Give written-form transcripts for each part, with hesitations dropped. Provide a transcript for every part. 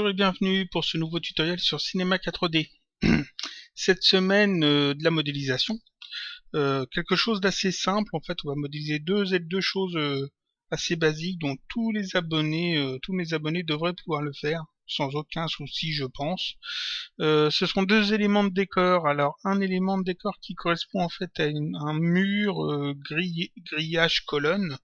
Bonjour et bienvenue pour ce nouveau tutoriel sur Cinema 4D. Cette semaine, de la modélisation. Quelque chose d'assez simple, en fait, on va modéliser deux choses assez basiques dont tous mes abonnés devraient pouvoir le faire sans aucun souci, je pense. Ce sont deux éléments de décor. Alors, un élément de décor qui correspond en fait à un mur grillage colonne,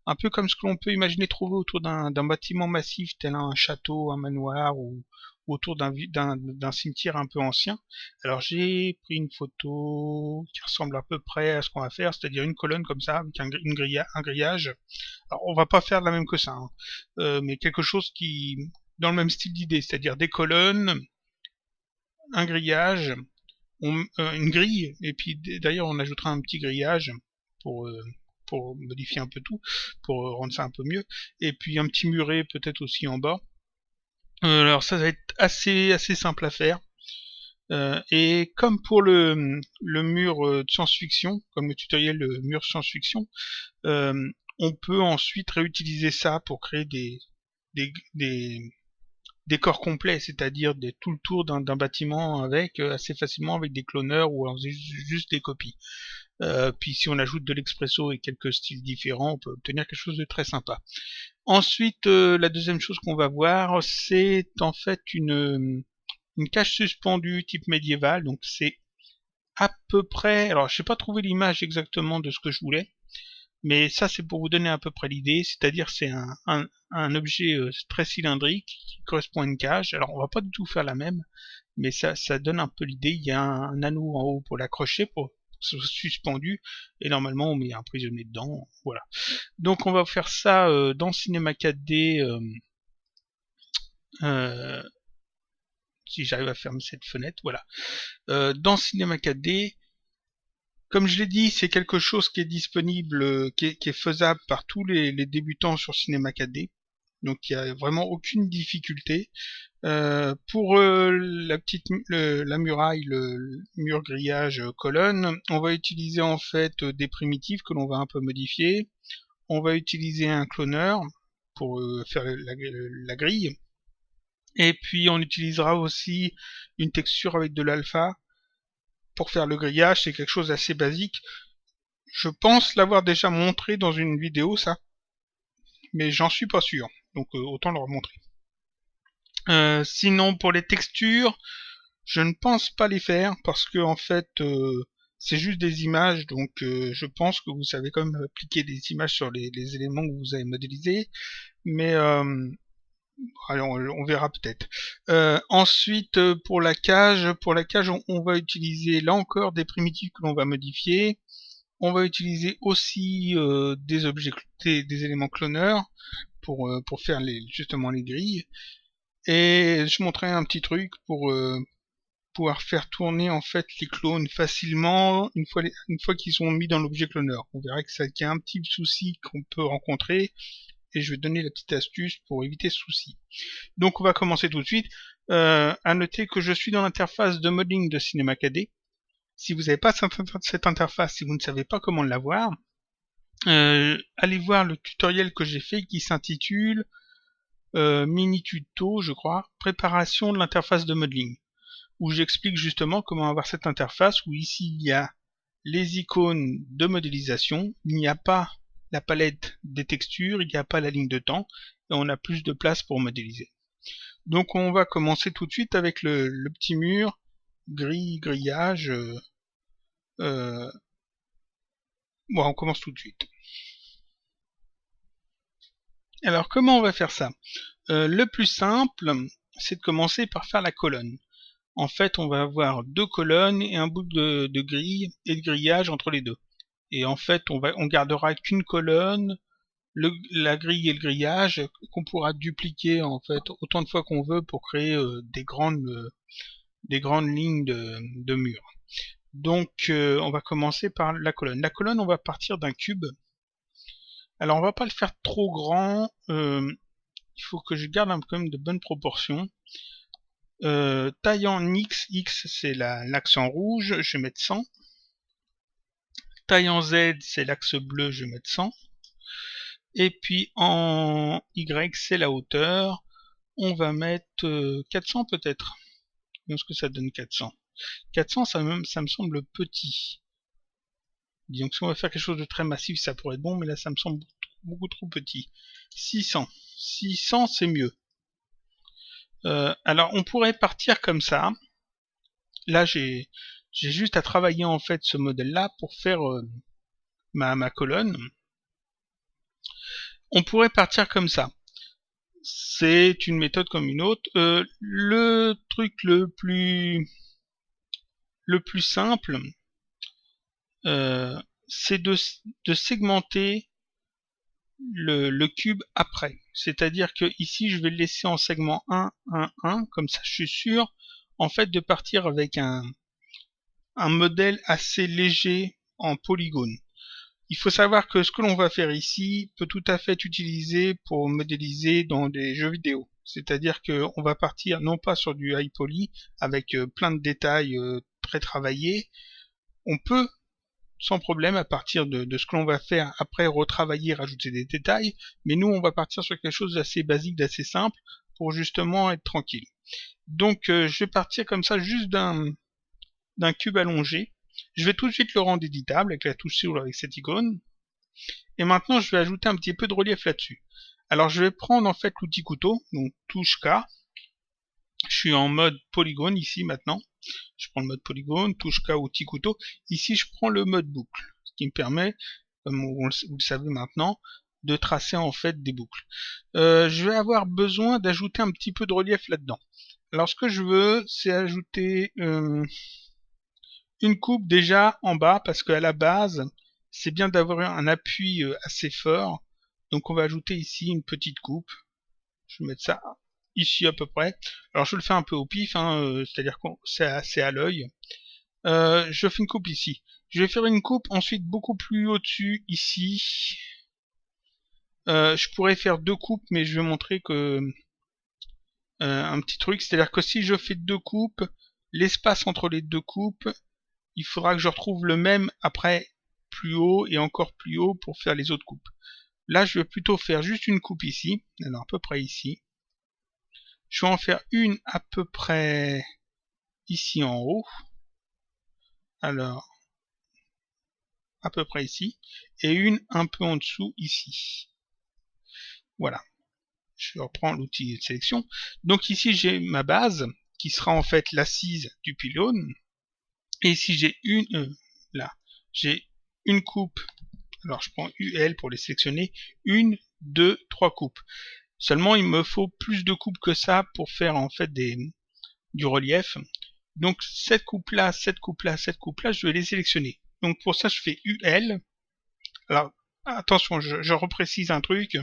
un peu comme ce que l'on peut imaginer trouver autour d'un bâtiment massif tel un château, un manoir ou autour d'un cimetière un peu ancien. Alors j'ai pris une photo qui ressemble à peu près à ce qu'on va faire, c'est-à-dire une colonne comme ça avec un grillage. Alors on va pas faire la même que ça, hein, mais quelque chose qui dans le même style d'idée, c'est-à-dire des colonnes, un grillage, une grille, et puis d'ailleurs on ajoutera un petit grillage pour euh, pour modifier un peu tout, pour rendre ça un peu mieux, et puis un petit muret peut-être aussi en bas. Alors ça va être assez simple à faire. Et comme pour le mur de science-fiction, comme le tutoriel mur science-fiction, on peut ensuite réutiliser ça pour créer des décors complets, c'est-à-dire tout le tour d'un bâtiment avec assez facilement avec des cloneurs ou juste des copies. Puis si on ajoute de l'expresso et quelques styles différents, on peut obtenir quelque chose de très sympa. Ensuite, la deuxième chose qu'on va voir, c'est en fait une cage suspendue type médiéval. Donc c'est à peu près, alors je n'ai pas trouvé l'image exactement de ce que je voulais, mais ça c'est pour vous donner à peu près l'idée, c'est-à-dire c'est un objet très cylindrique qui correspond à une cage. Alors on va pas du tout faire la même, mais ça donne un peu l'idée. Il y a un anneau en haut pour l'accrocher, pour suspendu, et normalement on met un prisonnier dedans, voilà. Donc on va faire ça dans Cinema 4D, si j'arrive à fermer cette fenêtre, voilà. Dans Cinema 4D, comme je l'ai dit, c'est quelque chose qui est disponible, qui est faisable par tous les débutants sur Cinema 4D. Donc il n'y a vraiment aucune difficulté. Pour la muraille, le mur grillage colonne, on va utiliser en fait des primitives que l'on va un peu modifier. On va utiliser un cloneur pour faire la grille. Et puis on utilisera aussi une texture avec de l'alpha pour faire le grillage. C'est quelque chose d'assez basique. Je pense l'avoir déjà montré dans une vidéo, ça, mais j'en suis pas sûr. Donc autant le remontrer. Sinon pour les textures, je ne pense pas les faire parce que en fait c'est juste des images, donc je pense que vous savez quand même appliquer des images sur les éléments que vous avez modélisés, mais allez, on verra peut-être. Ensuite pour la cage on va utiliser là encore des primitives que l'on va modifier. On va utiliser aussi des objets, des éléments cloneurs pour faire justement les grilles. Et je montrerai un petit truc pour pouvoir faire tourner en fait les clones facilement une fois qu'ils sont mis dans l'objet cloneur. On verra que ça qu'il y a un petit souci qu'on peut rencontrer et je vais donner la petite astuce pour éviter ce souci. Donc on va commencer tout de suite. À noter que je suis dans l'interface de modeling de Cinema 4D. Si vous n'avez pas cette interface, si vous ne savez pas comment l'avoir, allez voir le tutoriel que j'ai fait qui s'intitule mini tuto, je crois, préparation de l'interface de modeling, où j'explique justement comment avoir cette interface où ici il y a les icônes de modélisation, il n'y a pas la palette des textures, il n'y a pas la ligne de temps, et on a plus de place pour modéliser. Donc on va commencer tout de suite avec le petit mur grillage. Bon, on commence tout de suite. Alors comment on va faire ça? Le plus simple, c'est de commencer par faire la colonne. En fait, on va avoir deux colonnes et un bout de grille et de grillage entre les deux. Et en fait, on gardera qu'une colonne, la grille et le grillage qu'on pourra dupliquer en fait autant de fois qu'on veut pour créer des grandes lignes de mur. Donc, on va commencer par la colonne. La colonne, on va partir d'un cube. Alors, on va pas le faire trop grand. Il faut que je garde quand même de bonnes proportions. Taille en X, X c'est l'axe en rouge, je vais mettre 100. Taille en Z, c'est l'axe bleu, je vais mettre 100. Et puis en Y, c'est la hauteur. On va mettre 400 peut-être. Est-ce que ça donne 400? 400, ça me semble petit. Disons que si on va faire quelque chose de très massif, ça pourrait être bon, mais là, ça me semble beaucoup trop petit. 600. 600, c'est mieux. Alors, on pourrait partir comme ça. Là, j'ai juste à travailler en fait ce modèle-là pour faire ma colonne. On pourrait partir comme ça. C'est une méthode comme une autre. Le truc le plus simple, c'est de segmenter le cube après. C'est-à-dire que ici, je vais le laisser en segment 1, 1, 1, comme ça je suis sûr en fait de partir avec un modèle assez léger en polygone. Il faut savoir que ce que l'on va faire ici peut tout à fait être utilisé pour modéliser dans des jeux vidéo. C'est-à-dire qu'on va partir non pas sur du high poly avec plein de détails très travaillés. On peut sans problème à partir de ce que l'on va faire après retravailler, rajouter des détails, mais nous on va partir sur quelque chose d'assez basique, d'assez simple pour justement être tranquille. Donc je vais partir comme ça juste d'un cube allongé. Je vais tout de suite le rendre éditable avec la touche sur avec cette icône. Et maintenant je vais ajouter un petit peu de relief là-dessus. Alors je vais prendre en fait l'outil couteau, donc touche K. Je suis en mode polygone ici maintenant. Je prends le mode polygone, touche K, outil couteau. Ici je prends le mode boucle, ce qui me permet, comme vous le savez maintenant, de tracer en fait des boucles. Je vais avoir besoin d'ajouter un petit peu de relief là-dedans. Alors ce que je veux, c'est ajouter une coupe déjà en bas, parce qu'à la base, c'est bien d'avoir un appui assez fort. Donc on va ajouter ici une petite coupe. Je vais mettre ça ici à peu près. Alors je le fais un peu au pif, hein, c'est-à-dire que c'est à l'œil. Je fais une coupe ici. Je vais faire une coupe ensuite beaucoup plus au-dessus, ici. Je pourrais faire deux coupes, mais je vais montrer que un petit truc, c'est-à-dire que si je fais deux coupes, l'espace entre les deux coupes, il faudra que je retrouve le même après plus haut et encore plus haut pour faire les autres coupes. Là, je vais plutôt faire juste une coupe ici, alors à peu près ici. Je vais en faire une à peu près ici en haut. Alors, à peu près ici. Et une un peu en dessous ici. Voilà. Je reprends l'outil de sélection. Donc ici, j'ai ma base qui sera en fait l'assise du pylône. Et ici, j'ai là, j'ai une coupe. Alors, je prends UL pour les sélectionner. Une, deux, trois coupes. Seulement, il me faut plus de coupes que ça pour faire en fait du relief. Donc, cette coupe-là, cette coupe-là, cette coupe-là, je vais les sélectionner. Donc, pour ça, je fais UL. Alors, attention, je reprécise un truc.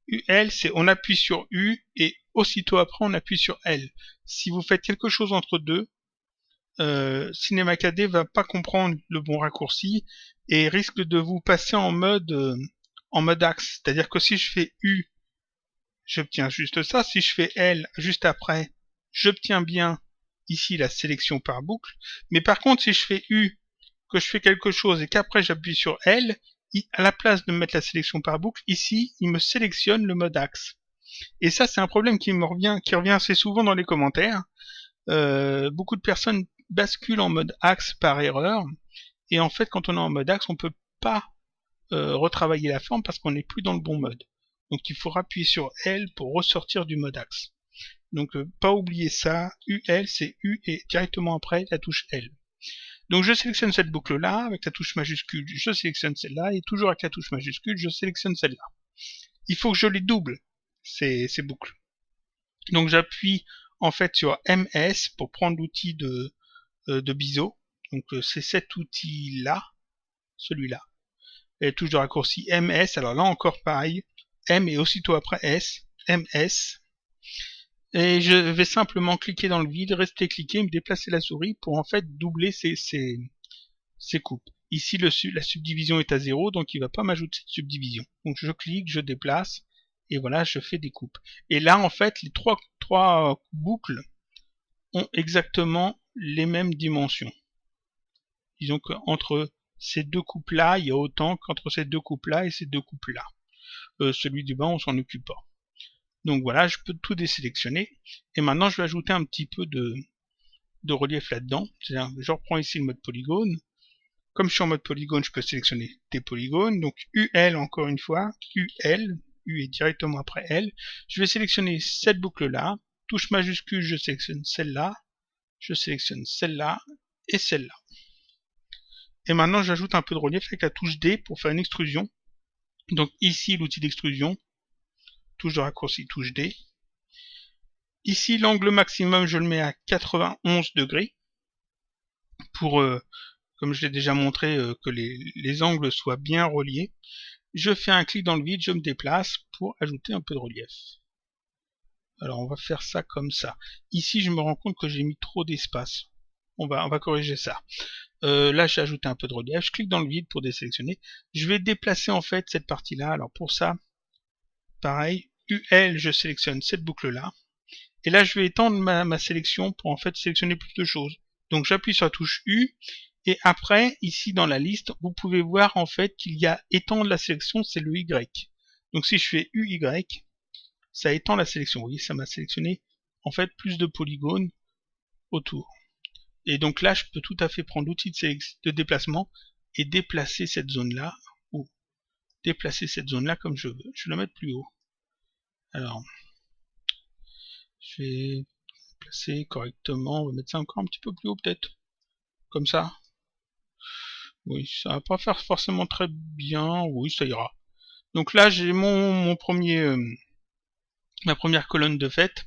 UL, c'est on appuie sur U et aussitôt après, on appuie sur L. Si vous faites quelque chose entre deux, Cinema 4D va pas comprendre le bon raccourci et risque de vous passer en mode axe. C'est-à-dire que si je fais U, j'obtiens juste ça. Si je fais L juste après, j'obtiens bien ici la sélection par boucle. Mais par contre, si je fais U, que je fais quelque chose et qu'après j'appuie sur L, à la place de mettre la sélection par boucle, ici, il me sélectionne le mode axe. Et ça, c'est un problème qui revient assez souvent dans les commentaires. Beaucoup de personnes basculent en mode axe par erreur. Et en fait, quand on est en mode axe, on peut pas retravailler la forme parce qu'on n'est plus dans le bon mode. Donc il faut appuyer sur L pour ressortir du mode axe. Donc pas oublier ça, UL c'est U et directement après la touche L. Donc je sélectionne cette boucle là avec la touche majuscule, je sélectionne celle-là et toujours avec la touche majuscule, je sélectionne celle-là. Il faut que je les double, ces boucles. Donc j'appuie en fait sur MS pour prendre l'outil de biseau. Donc c'est cet outil là, celui-là. Et touche de raccourci MS, alors là encore pareil, M et aussitôt après S, MS. Et je vais simplement cliquer dans le vide, rester cliqué, me déplacer la souris pour en fait doubler ces coupes. Ici la subdivision est à 0, donc il ne va pas m'ajouter de subdivision. Donc je clique, je déplace, et voilà, je fais des coupes. Et là en fait, les trois boucles ont exactement les mêmes dimensions. Disons qu'entre ces deux coupes-là, il y a autant qu'entre ces deux coupes-là et ces deux coupes-là. Celui du bas, on s'en occupe pas. Donc voilà, je peux tout désélectionner. Et maintenant, je vais ajouter un petit peu de relief là-dedans. C'est-à-dire, je reprends ici le mode polygone. Comme je suis en mode polygone, je peux sélectionner des polygones. Donc UL encore une fois, UL, U est directement après L. Je vais sélectionner cette boucle-là. Touche majuscule, je sélectionne celle-là. Je sélectionne celle-là et celle-là. Et maintenant, j'ajoute un peu de relief avec la touche D pour faire une extrusion. Donc ici, l'outil d'extrusion. Touche de raccourci, touche D. Ici, l'angle maximum, je le mets à 91 degrés. Pour, comme je l'ai déjà montré, que les angles soient bien reliés. Je fais un clic dans le vide, je me déplace pour ajouter un peu de relief. Alors on va faire ça comme ça. Ici je me rends compte que j'ai mis trop d'espace. On va corriger ça. Là j'ai ajouté un peu de relief, je clique dans le vide pour désélectionner. Je vais déplacer en fait cette partie-là. Alors pour ça, pareil, UL, je sélectionne cette boucle-là. Et là je vais étendre ma sélection pour en fait sélectionner plus de choses. Donc j'appuie sur la touche U. Et après, ici dans la liste, vous pouvez voir en fait qu'il y a étendre la sélection, c'est le Y. Donc si je fais UY, ça étend la sélection. Vous voyez, ça m'a sélectionné en fait plus de polygones autour. Et donc là, je peux tout à fait prendre l'outil de déplacement et déplacer cette zone-là, ou déplacer cette zone-là comme je veux. Je vais la mettre plus haut. Alors, je vais placer correctement. On va mettre ça encore un petit peu plus haut peut-être. Comme ça. Oui, ça va pas faire forcément très bien. Oui, ça ira. Donc là, j'ai ma première colonne de fait.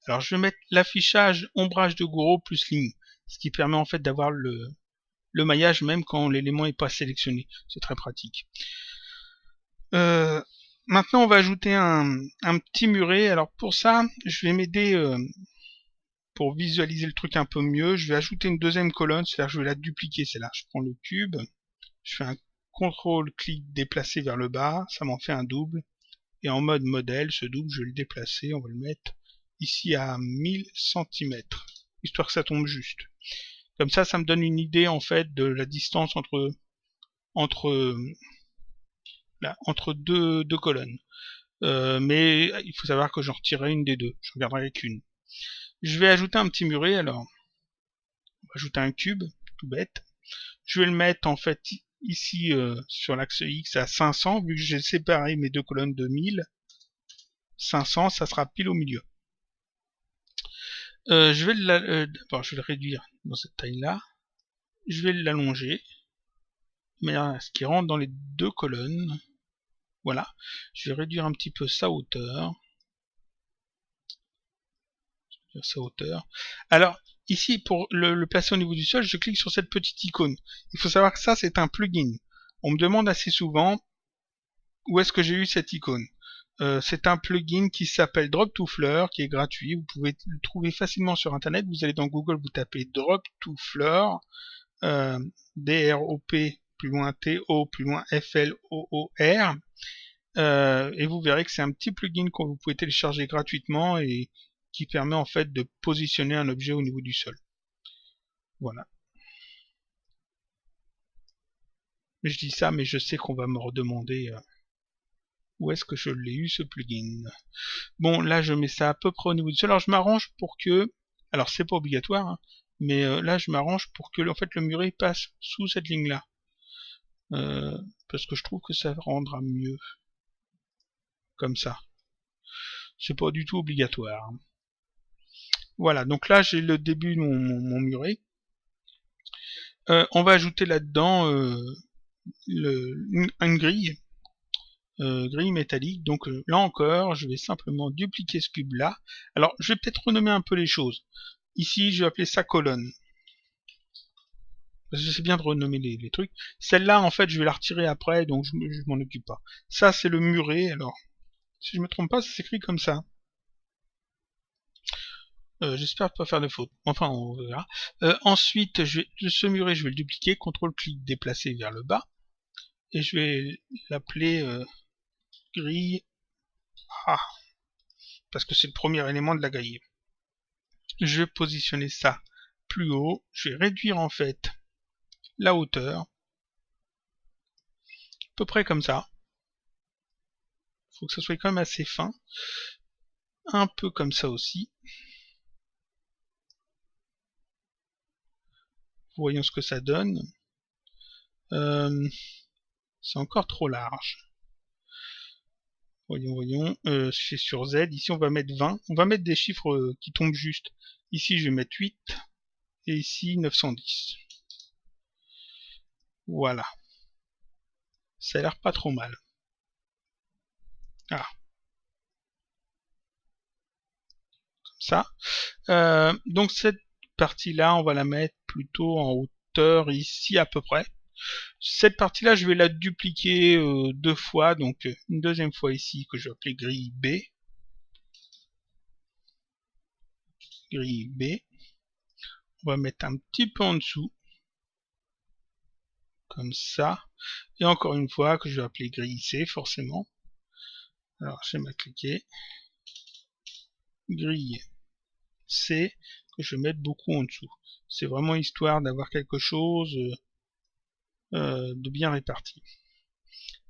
Alors je vais mettre l'affichage ombrage de Gouraud plus ligne, ce qui permet en fait d'avoir le maillage même quand l'élément n'est pas sélectionné. C'est très pratique. Maintenant, on va ajouter un petit muret. Alors pour ça, je vais m'aider pour visualiser le truc un peu mieux. Je vais ajouter une deuxième colonne, c'est-à-dire je vais la dupliquer. C'est là, je prends le cube, je fais un CTRL-clic déplacer vers le bas, ça m'en fait un double. Et en mode modèle, ce double, je vais le déplacer, on va le mettre ici à 1000 cm, histoire que ça tombe juste. Comme ça me donne une idée en fait de la distance entre deux colonnes. Mais il faut savoir que j'en retirerai une des deux, je regarderai avec une. Je vais ajouter un petit muret, alors on va ajouter un cube, tout bête. Je vais le mettre en fait ici sur l'axe X à 500, vu que j'ai séparé mes deux colonnes de 1000. 500, ça sera pile au milieu. Je vais le réduire dans cette taille-là. Je vais l'allonger de manière à ce qu'il rentre dans les deux colonnes. Voilà. Je vais réduire un petit peu sa hauteur. Alors, ici, pour le placer au niveau du sol, je clique sur cette petite icône. Il faut savoir que ça, c'est un plugin. On me demande assez souvent où est-ce que j'ai eu cette icône. C'est un plugin qui s'appelle Drop2Fleur, qui est gratuit. Vous pouvez le trouver facilement sur Internet. Vous allez dans Google, vous tapez Drop2Fleur, D-R-O-P, plus loin T-O, plus loin F-L-O-O-R. Et vous verrez que c'est un petit plugin que vous pouvez télécharger gratuitement et qui permet en fait de positionner un objet au niveau du sol. Voilà. Mais je dis ça, mais je sais qu'on va me redemander où est-ce que je l'ai eu ce plugin. Bon, là je mets ça à peu près au niveau du sol. Alors je m'arrange pour que, alors c'est pas obligatoire, hein, mais là je m'arrange pour que en fait le muret passe sous cette ligne-là, parce que je trouve que ça rendra mieux comme ça. C'est pas du tout obligatoire. Voilà, donc là j'ai le début de mon muret. On va ajouter là-dedans une grille. Grille métallique. Donc là encore, je vais simplement dupliquer ce cube là. Alors je vais peut-être renommer un peu les choses. Ici, je vais appeler ça colonne. Parce que c'est bien de renommer les trucs. Celle-là, en fait, je vais la retirer après, donc je m'en occupe pas. Ça, c'est le muret. Alors, si je me trompe pas, ça s'écrit comme ça. J'espère pas faire de faute. Enfin, on verra. Ensuite, ce muret, je vais le dupliquer. CTRL-clic, déplacer vers le bas. Et je vais l'appeler grille A. Parce que c'est le premier élément de la grille. Je vais positionner ça plus haut. Je vais réduire en fait la hauteur. À peu près comme ça. Il faut que ça soit quand même assez fin. un peu comme ça aussi. Voyons ce que ça donne. C'est encore trop large. Voyons. C'est sur Z. Ici, on va mettre 20. On va mettre des chiffres qui tombent juste. Ici, je vais mettre 8. Et ici, 910. Voilà. Ça a l'air pas trop mal. Ah. Comme ça. Donc, cette partie-là, on va la mettre plutôt en hauteur ici à peu près. Cette partie-là, je vais la dupliquer 2 fois. Donc, une deuxième fois ici que je vais appeler grille B. Grille B. On va mettre un petit peu en dessous. Comme ça. Et encore une fois que je vais appeler grille C forcément. Alors je vais cliquer. Grille C que je vais mettre beaucoup en dessous. C'est vraiment histoire d'avoir quelque chose de bien réparti.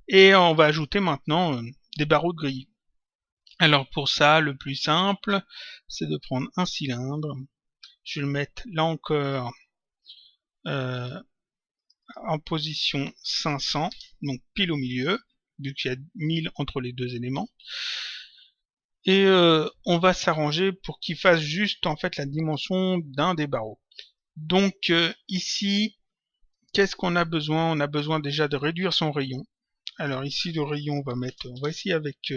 Et on va ajouter maintenant des barreaux de grille. Alors pour ça, le plus simple, c'est de prendre un cylindre. Je vais le mettre là encore en position 500, donc pile au milieu, vu qu'il y a 1000 entre les deux éléments. Et on va s'arranger pour qu'il fasse juste en fait la dimension d'un des barreaux. Donc ici, qu'est-ce qu'on a besoin? On a besoin déjà de réduire son rayon. Alors ici le rayon, on va essayer avec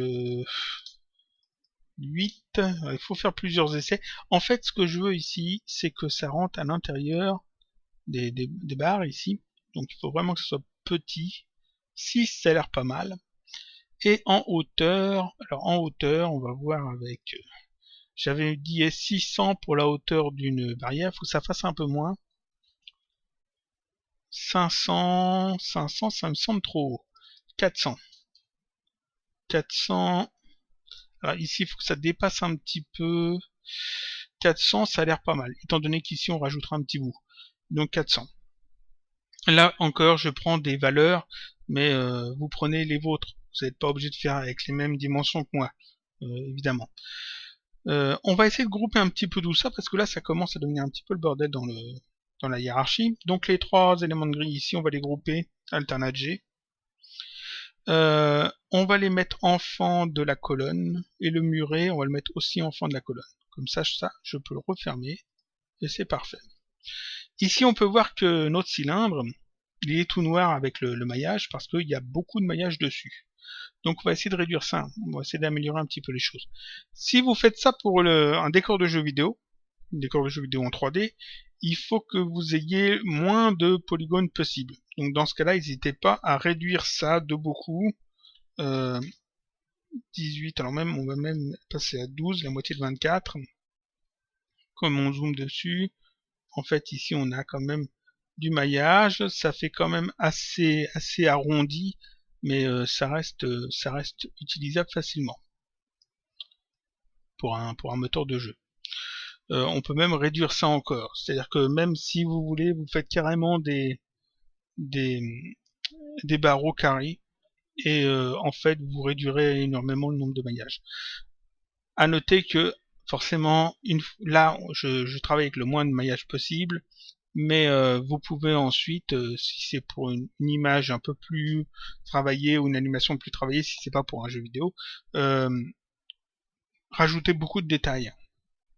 8. Il faut faire plusieurs essais. En fait, ce que je veux ici, c'est que ça rentre à l'intérieur des barres ici. Donc il faut vraiment que ce soit petit. 6, ça a l'air pas mal. Et en hauteur, alors en hauteur, on va voir avec... J'avais dit 600 pour la hauteur d'une barrière, il faut que ça fasse un peu moins. 500, ça me semble trop haut. 400. 400. Alors ici, il faut que ça dépasse un petit peu. 400, ça a l'air pas mal, étant donné qu'ici, on rajoutera un petit bout. Donc 400. Là encore, je prends des valeurs, mais vous prenez les vôtres. Vous n'êtes pas obligé de faire avec les mêmes dimensions que moi, évidemment. On va essayer de grouper un petit peu tout ça, parce que là, ça commence à devenir un petit peu le bordel dans la hiérarchie. Donc les 3 éléments de grille ici, on va les grouper alternate G. On va les mettre en fond de la colonne, et le muret, on va le mettre aussi en fond de la colonne. Comme ça, je peux le refermer, et c'est parfait. Ici, on peut voir que notre cylindre, il est tout noir avec le maillage, parce qu'il y a beaucoup de maillage dessus. Donc on va essayer de réduire ça, on va essayer d'améliorer un petit peu les choses. Si vous faites ça pour un décor de jeu vidéo, un décor de jeu vidéo en 3D, il faut que vous ayez moins de polygones possibles. Donc dans ce cas-là, n'hésitez pas à réduire ça de beaucoup. 18, alors même on va même passer à 12, la moitié de 24. Comme on zoome dessus, en fait ici on a quand même du maillage, ça fait quand même assez arrondi, mais ça reste utilisable facilement pour un moteur de jeu. On peut même réduire ça encore, c'est-à-dire que même si vous voulez, vous faites carrément des barreaux carrés, et en fait vous réduirez énormément le nombre de maillages. À noter que forcément, là je travaille avec le moins de maillage possible, mais vous pouvez ensuite, si c'est pour une image un peu plus travaillée ou une animation plus travaillée, si c'est pas pour un jeu vidéo, rajouter beaucoup de détails.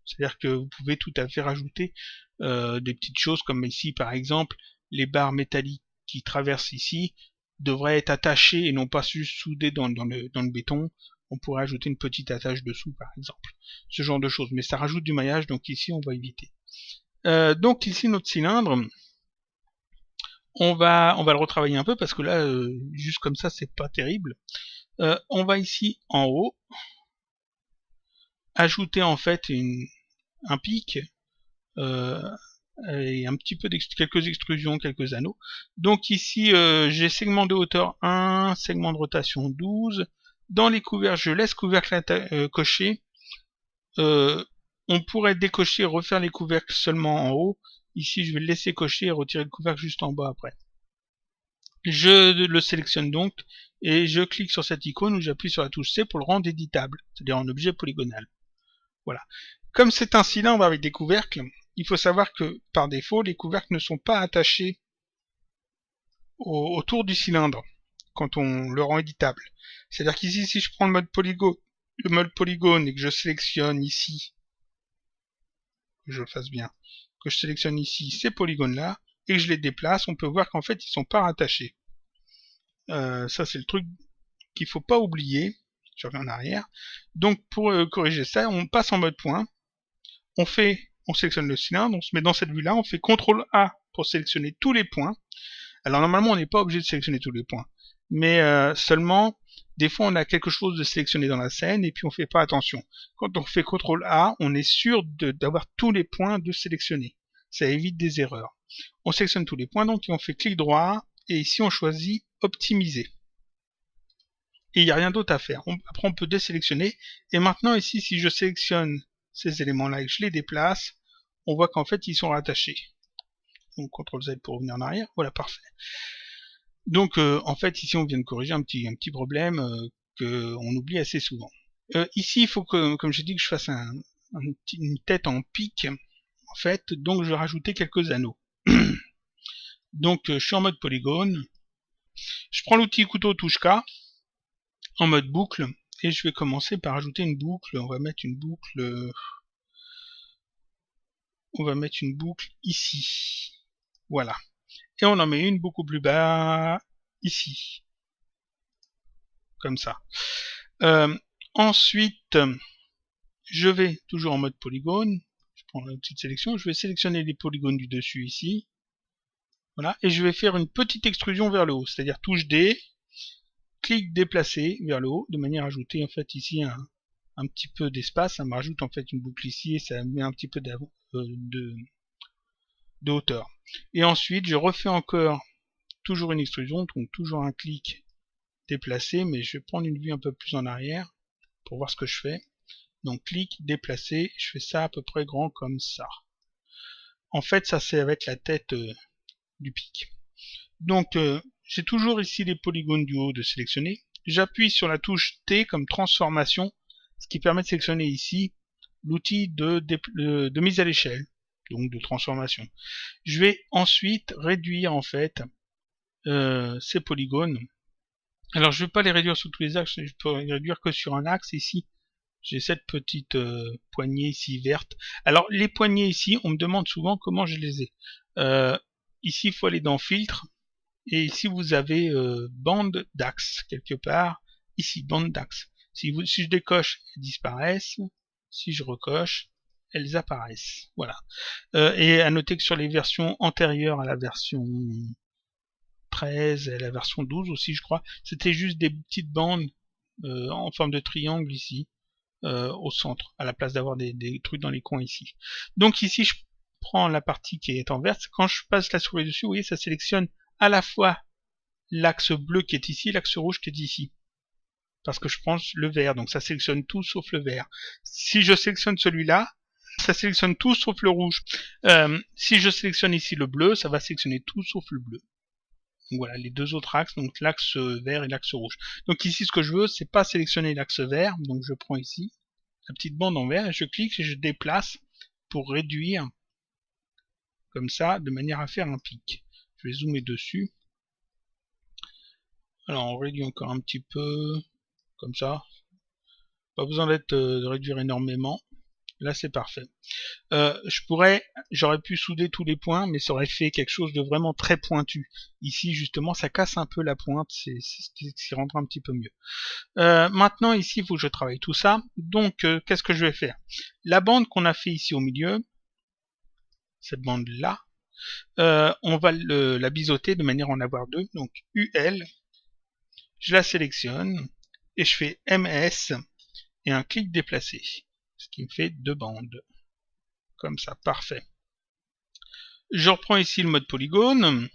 C'est-à-dire que vous pouvez tout à fait rajouter des petites choses comme ici par exemple, les barres métalliques qui traversent ici devraient être attachées et non pas juste soudées dans le béton. On pourrait ajouter une petite attache dessous par exemple. Ce genre de choses. Mais ça rajoute du maillage, donc ici on va éviter. Donc ici notre cylindre, on va le retravailler un peu parce que là, juste comme ça, c'est pas terrible. On va ici en haut ajouter en fait un pic et un petit peu quelques extrusions, quelques anneaux. Donc ici, j'ai segment de hauteur 1, segment de rotation 12. Dans les couvercles, je laisse couvercle coché. On pourrait décocher et refaire les couvercles seulement en haut. Ici, je vais le laisser cocher et retirer le couvercle juste en bas après. Je le sélectionne donc et je clique sur cette icône où j'appuie sur la touche C pour le rendre éditable, c'est-à-dire en objet polygonal. Voilà. Comme c'est un cylindre avec des couvercles, il faut savoir que par défaut, les couvercles ne sont pas attachés autour du cylindre quand on le rend éditable. C'est-à-dire qu'ici, si je prends le mode polygone et que je sélectionne ici, que je le fasse bien, que je sélectionne ici ces polygones-là, et que je les déplace, on peut voir qu'en fait, ils sont pas rattachés. Ça, c'est le truc qu'il faut pas oublier. Je reviens en arrière. Donc, pour corriger ça, on passe en mode point. On sélectionne le cylindre, on se met dans cette vue-là, on fait CTRL A pour sélectionner tous les points. Alors, normalement, on n'est pas obligé de sélectionner tous les points. Mais seulement, des fois, on a quelque chose de sélectionné dans la scène et puis on fait pas attention. Quand on fait CTRL A, on est sûr d'avoir tous les points de sélectionner. Ça évite des erreurs. On sélectionne tous les points, donc, et on fait clic droit, et ici, on choisit optimiser. Et il n'y a rien d'autre à faire. Après, on peut désélectionner. Et maintenant, ici, si je sélectionne ces éléments-là et que je les déplace, on voit qu'en fait, ils sont rattachés. Donc, CTRL Z pour revenir en arrière. Voilà, parfait. Donc, en fait, ici, on vient de corriger un petit problème qu'on oublie assez souvent. Ici, il faut que, comme j'ai dit, que je fasse une tête en pic, en fait. Donc, je vais rajouter quelques anneaux. Donc, je suis en mode polygone. Je prends l'outil couteau touche K en mode boucle et je vais commencer par ajouter une boucle. On va mettre une boucle ici. Voilà. Et on en met une beaucoup plus bas ici. Comme ça. Ensuite, je vais toujours en mode polygone. Je prends la petite sélection. Je vais sélectionner les polygones du dessus ici. Voilà. Et je vais faire une petite extrusion vers le haut. C'est-à-dire touche D, clic déplacé vers le haut, de manière à ajouter en fait ici un petit peu d'espace. Ça me rajoute en fait une boucle ici et ça met un petit peu de hauteur. Et ensuite, je refais encore toujours une extrusion, donc toujours un clic déplacé, mais je vais prendre une vue un peu plus en arrière pour voir ce que je fais. Donc clic, déplacer, je fais ça à peu près grand comme ça. En fait, ça c'est avec la tête du pic. Donc j'ai toujours ici les polygones du haut de sélectionner. J'appuie sur la touche T comme transformation, ce qui permet de sélectionner ici l'outil de mise à l'échelle, donc de transformation. Je vais ensuite réduire en fait ces polygones. Alors je ne vais pas les réduire sur tous les axes, je peux les réduire que sur un axe ici. J'ai cette petite poignée ici verte. Alors les poignées ici, on me demande souvent comment je les ai. Ici il faut aller dans filtre. Et ici vous avez bande d'axe quelque part. Ici bande d'axe. Si je décoche, elles disparaissent. Si je recoche, elles apparaissent. Voilà. Et à noter que sur les versions antérieures à la version 13 et la version 12 aussi, je crois, c'était juste des petites bandes en forme de triangle ici, au centre, à la place d'avoir des trucs dans les coins ici. Donc ici, je prends la partie qui est en verte. Quand je passe la souris dessus, vous voyez, ça sélectionne à la fois l'axe bleu qui est ici et l'axe rouge qui est ici. Parce que je prends le vert, donc ça sélectionne tout sauf le vert. Si je sélectionne celui-là, ça sélectionne tout sauf le rouge. Si je sélectionne ici le bleu, ça va sélectionner tout sauf le bleu. Donc voilà, les deux autres axes, donc l'axe vert et l'axe rouge. Donc ici, ce que je veux, c'est pas sélectionner l'axe vert, donc je prends ici la petite bande en vert et je clique et je déplace pour réduire comme ça, de manière à faire un pic. Je vais zoomer dessus. Alors on réduit encore un petit peu, comme ça. Pas besoin de réduire énormément. Là c'est parfait. J'aurais pu souder tous les points, mais ça aurait fait quelque chose de vraiment très pointu. Ici justement, ça casse un peu la pointe, c'est ce qui rendra un petit peu mieux. Maintenant ici, il faut que je travaille tout ça. Donc qu'est-ce que je vais faire? La bande qu'on a fait ici au milieu, cette bande là, on va la biseauter de manière à en avoir deux. Donc UL, je la sélectionne et je fais MS et un clic déplacé, ce qui me fait deux bandes. Comme ça, parfait. Je reprends ici le mode polygone.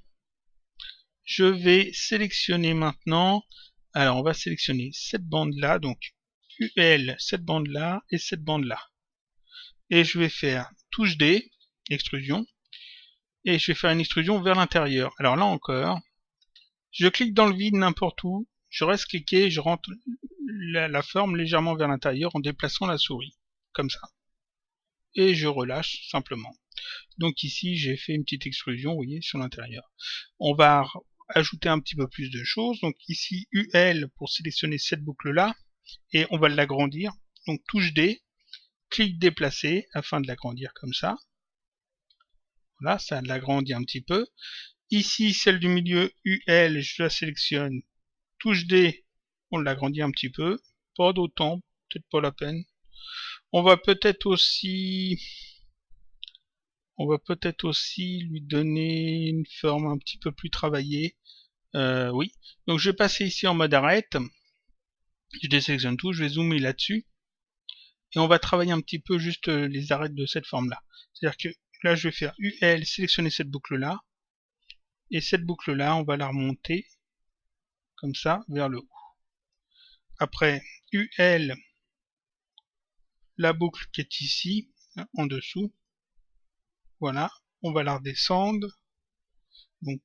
Je vais sélectionner maintenant. Alors, on va sélectionner cette bande-là, donc UL, cette bande-là et cette bande-là. Et je vais faire touche D, extrusion, et je vais faire une extrusion vers l'intérieur. Alors là encore, je clique dans le vide n'importe où, je reste cliqué, je rentre la forme légèrement vers l'intérieur en déplaçant la souris. comme ça. Et je relâche simplement. Donc ici, j'ai fait une petite extrusion, vous voyez, sur l'intérieur. On va ajouter un petit peu plus de choses. Donc ici, UL pour sélectionner cette boucle-là, et on va l'agrandir. Donc touche D, clic déplacer afin de l'agrandir comme ça. Voilà, ça l'agrandit un petit peu. Ici, celle du milieu UL, je la sélectionne. Touche D, on l'agrandit un petit peu. Pas d'autant, peut-être pas la peine. On va peut-être aussi lui donner une forme un petit peu plus travaillée. Oui. Donc je vais passer ici en mode arrête. Je désélectionne tout, je vais zoomer là-dessus. Et on va travailler un petit peu juste les arêtes de cette forme-là. C'est-à-dire que là, je vais faire UL, sélectionner cette boucle-là. Et cette boucle-là, on va la remonter comme ça vers le haut. Après, UL, la boucle qui est ici, en dessous. Voilà, on va la redescendre. Donc,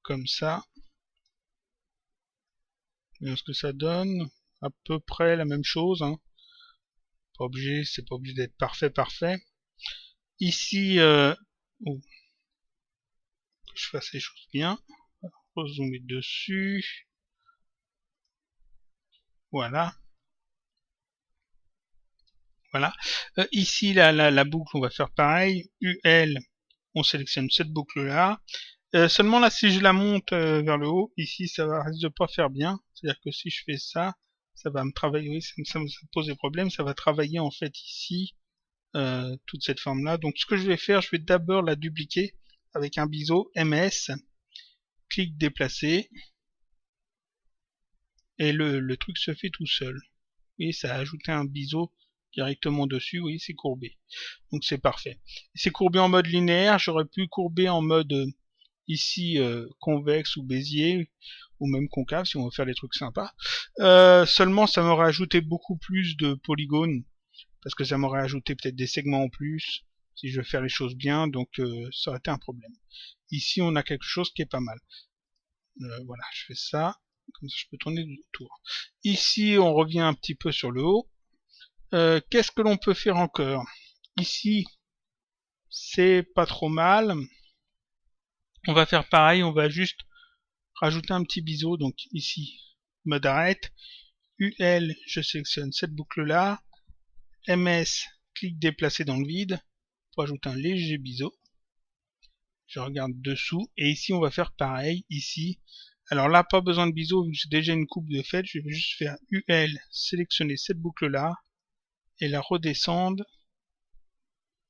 comme ça. Voyons ce que ça donne. À peu près la même chose. Hein. C'est pas obligé d'être parfait. Ici, oh, que je fasse les choses bien. Rezoomer dessus. Voilà. Voilà. Ici, la boucle, on va faire pareil. UL, on sélectionne cette boucle-là. Seulement là, si je la monte vers le haut, ici, ça risque de pas faire bien. C'est-à-dire que si je fais ça, ça va me travailler, oui, ça me pose des problèmes. Ça va travailler en fait ici, toute cette forme-là. Donc ce que je vais faire, je vais d'abord la dupliquer avec un biseau MS, clic déplacer, et le truc se fait tout seul. Et ça a ajouté un biseau directement dessus, oui, c'est courbé. Donc c'est parfait. C'est courbé en mode linéaire, j'aurais pu courber en mode ici convexe ou Bézier, ou même concave si on veut faire des trucs sympas. Seulement ça m'aurait ajouté beaucoup plus de polygones, parce que ça m'aurait ajouté peut-être des segments en plus, si je veux faire les choses bien, donc ça aurait été un problème. Ici on a quelque chose qui est pas mal. Voilà, je fais ça, comme ça je peux tourner autour. Ici on revient un petit peu sur le haut. Qu'est-ce que l'on peut faire encore? Ici, c'est pas trop mal. On va faire pareil, on va juste rajouter un petit biseau. Donc ici, mode arrête. UL, je sélectionne cette boucle-là. MS, clic déplacer dans le vide pour ajouter un léger biseau. Je regarde dessous. Et ici, on va faire pareil. Ici, alors là, pas besoin de biseau, vu que j'ai déjà une coupe de fait. Je vais juste faire UL, sélectionner cette boucle-là et la redescendre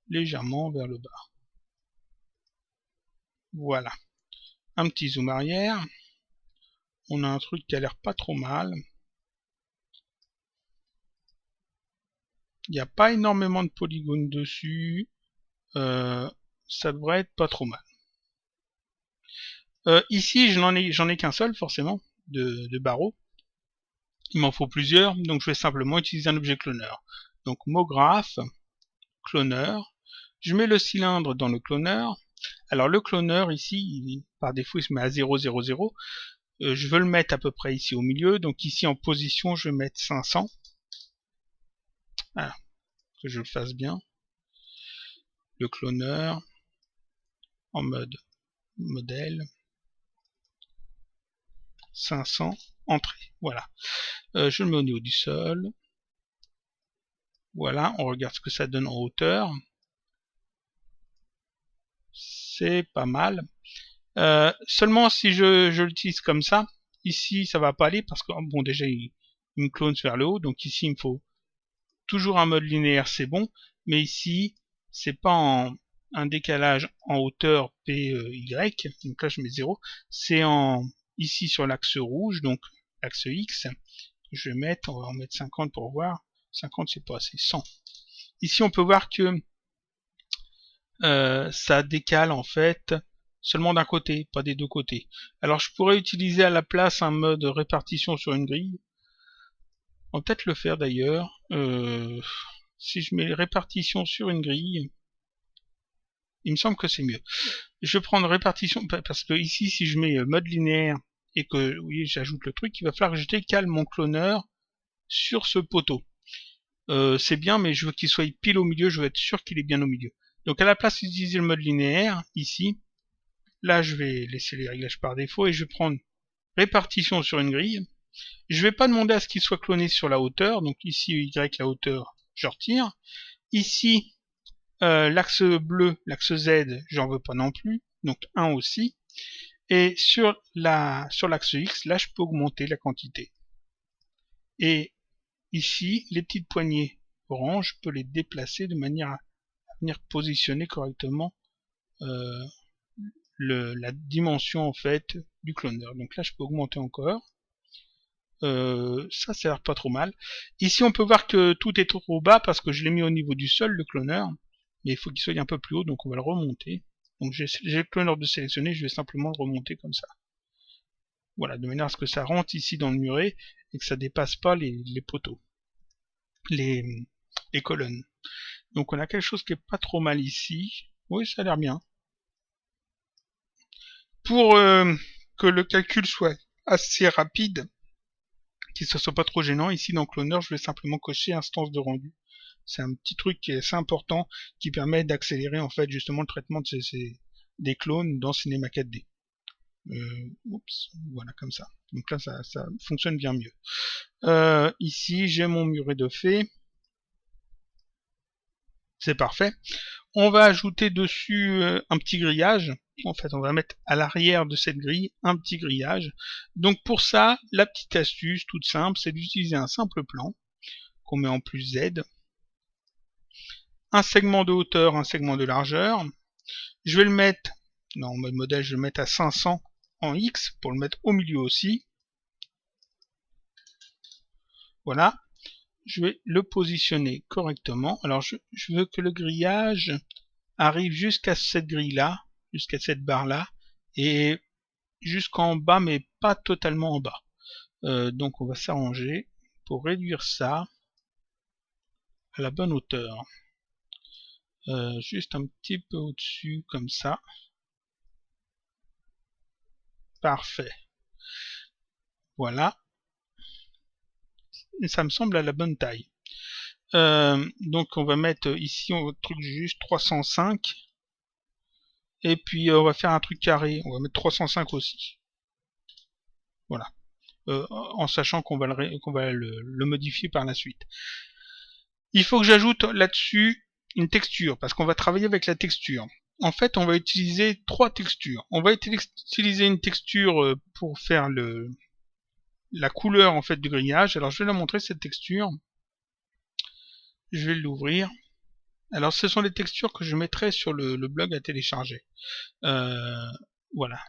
légèrement vers le bas. Voilà. Un petit zoom arrière. On a un truc qui a l'air pas trop mal. Il n'y a pas énormément de polygones dessus. Ça devrait être pas trop mal. Ici, j'en ai qu'un seul, forcément, de barreaux. Il m'en faut plusieurs, donc je vais simplement utiliser un objet cloneur. Donc, mot graphe, cloneur. Je mets le cylindre dans le cloneur. Alors, le cloneur, ici, par défaut, il se met à 0, 0, 0. Je veux le mettre à peu près ici au milieu. Donc, ici, en position, je vais mettre 500. Voilà, que je le fasse bien. Le cloneur, en mode modèle. 500, entrée. Voilà. Je le mets au niveau du sol. Voilà, on regarde ce que ça donne en hauteur. C'est pas mal. Seulement si je l'utilise comme ça, ici ça va pas aller parce que bon déjà il me clone vers le haut, donc ici il me faut toujours un mode linéaire, c'est bon, mais ici c'est pas en un décalage en hauteur PY, donc là je mets 0, c'est en ici sur l'axe rouge, donc l'axe X, je vais mettre, on va en mettre 50 pour voir, 50 c'est pas assez, 100. Ici on peut voir que ça décale en fait seulement d'un côté, pas des deux côtés. Alors je pourrais utiliser à la place un mode répartition sur une grille. On va peut-être le faire d'ailleurs. Si je mets répartition sur une grille, il me semble que c'est mieux. Je vais prendre répartition parce que ici si je mets mode linéaire et que oui j'ajoute le truc, il va falloir que je décale mon cloneur sur ce poteau. c'est bien, mais je veux qu'il soit pile au milieu, je veux être sûr qu'il est bien au milieu. Donc à la place d'utiliser le mode linéaire, ici, là je vais laisser les réglages par défaut et je vais prendre répartition sur une grille. Je vais pas demander à ce qu'il soit cloné sur la hauteur, donc ici Y la hauteur, je retire. Ici, l'axe bleu, l'axe Z, j'en veux pas non plus, donc 1 aussi. Et sur l'axe X, là je peux augmenter la quantité. Et ici, les petites poignées orange, je peux les déplacer de manière à venir positionner correctement la dimension en fait du cloneur. Donc là je peux augmenter encore. Ça a l'air pas trop mal. Ici on peut voir que tout est trop bas parce que je l'ai mis au niveau du sol le cloneur. Mais il faut qu'il soit un peu plus haut, donc on va le remonter. Donc j'ai le cloneur de sélectionner, je vais simplement le remonter comme ça. Voilà, de manière à ce que ça rentre ici dans le muret et que ça dépasse pas les poteaux, les colonnes. Donc on a quelque chose qui est pas trop mal ici. Oui, ça a l'air bien. Pour que le calcul soit assez rapide, qu'il ne soit pas trop gênant, ici dans Cloner, je vais simplement cocher instance de rendu. C'est un petit truc qui est assez important, qui permet d'accélérer en fait justement le traitement de des clones dans Cinema 4D. Oups, voilà comme ça. Donc là, ça fonctionne bien mieux. Ici, j'ai mon muret de fait. C'est parfait. On va ajouter dessus un petit grillage. En fait, on va mettre à l'arrière de cette grille un petit grillage. Donc pour ça, la petite astuce toute simple, c'est d'utiliser un simple plan qu'on met en plus Z. Un segment de hauteur, un segment de largeur. Je vais le mettre, en mode modèle, je vais le mettre à 500 en X pour le mettre au milieu aussi. Voilà. Je vais le positionner correctement. Alors je veux que le grillage arrive jusqu'à cette grille-là, jusqu'à cette barre-là, et jusqu'en bas, mais pas totalement en bas. Donc on va s'arranger pour réduire ça à la bonne hauteur. Juste un petit peu au-dessus, comme ça. Parfait. Voilà. Et ça me semble à la bonne taille. Donc on va mettre ici un truc juste 305. Et puis on va faire un truc carré. On va mettre 305 aussi. Voilà. En sachant qu'on va, le modifier par la suite. Il faut que j'ajoute là-dessus une texture, parce qu'on va travailler avec la texture. En fait, on va utiliser 3 textures. On va utiliser une texture pour faire la couleur en fait du grillage. Alors je vais la montrer cette texture. Je vais l'ouvrir. Alors ce sont les textures que je mettrai sur le blog à télécharger. Voilà.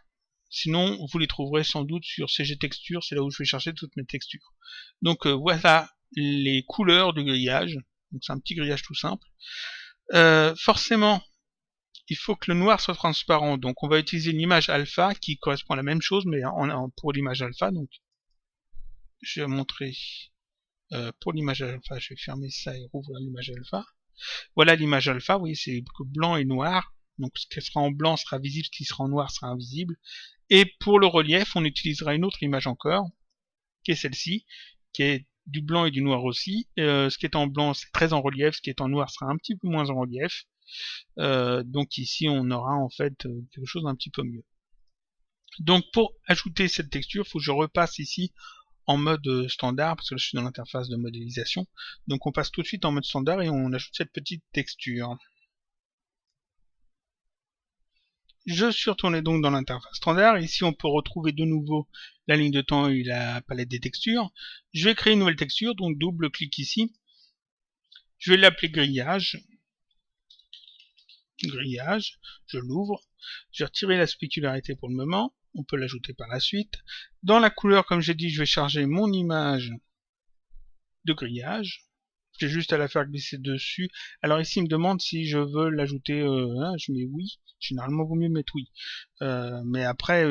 Sinon, vous les trouverez sans doute sur CG Texture, c'est là où je vais chercher toutes mes textures. Donc voilà les couleurs du grillage. Donc c'est un petit grillage tout simple. Forcément, il faut que le noir soit transparent. Donc on va utiliser une image alpha qui correspond à la même chose, mais pour l'image alpha. Donc je vais montrer pour l'image alpha. Je vais fermer ça et rouvrir l'image alpha. Voilà l'image alpha. Vous voyez, c'est blanc et noir. Donc ce qui sera en blanc sera visible, ce qui sera en noir sera invisible. Et pour le relief, on utilisera une autre image encore, qui est celle-ci, qui est du blanc et du noir aussi. Ce qui est en blanc, c'est très en relief, ce qui est en noir sera un petit peu moins en relief. Donc ici, on aura en fait quelque chose d'un petit peu mieux. Donc pour ajouter cette texture, il faut que je repasse ici en mode standard, parce que là, je suis dans l'interface de modélisation. Donc on passe tout de suite en mode standard et on ajoute cette petite texture. Je suis retourné donc dans l'interface standard. Ici, on peut retrouver de nouveau la ligne de temps et la palette des textures. Je vais créer une nouvelle texture, donc double-clic ici. Je vais l'appeler grillage. Grillage, je l'ouvre. Je vais retirer la spécularité pour le moment. On peut l'ajouter par la suite. Dans la couleur, comme j'ai dit, je vais charger mon image de grillage. J'ai juste à la faire glisser dessus. Alors ici, il me demande si je veux l'ajouter. Je mets oui. Généralement, il vaut mieux mettre oui. Mais après,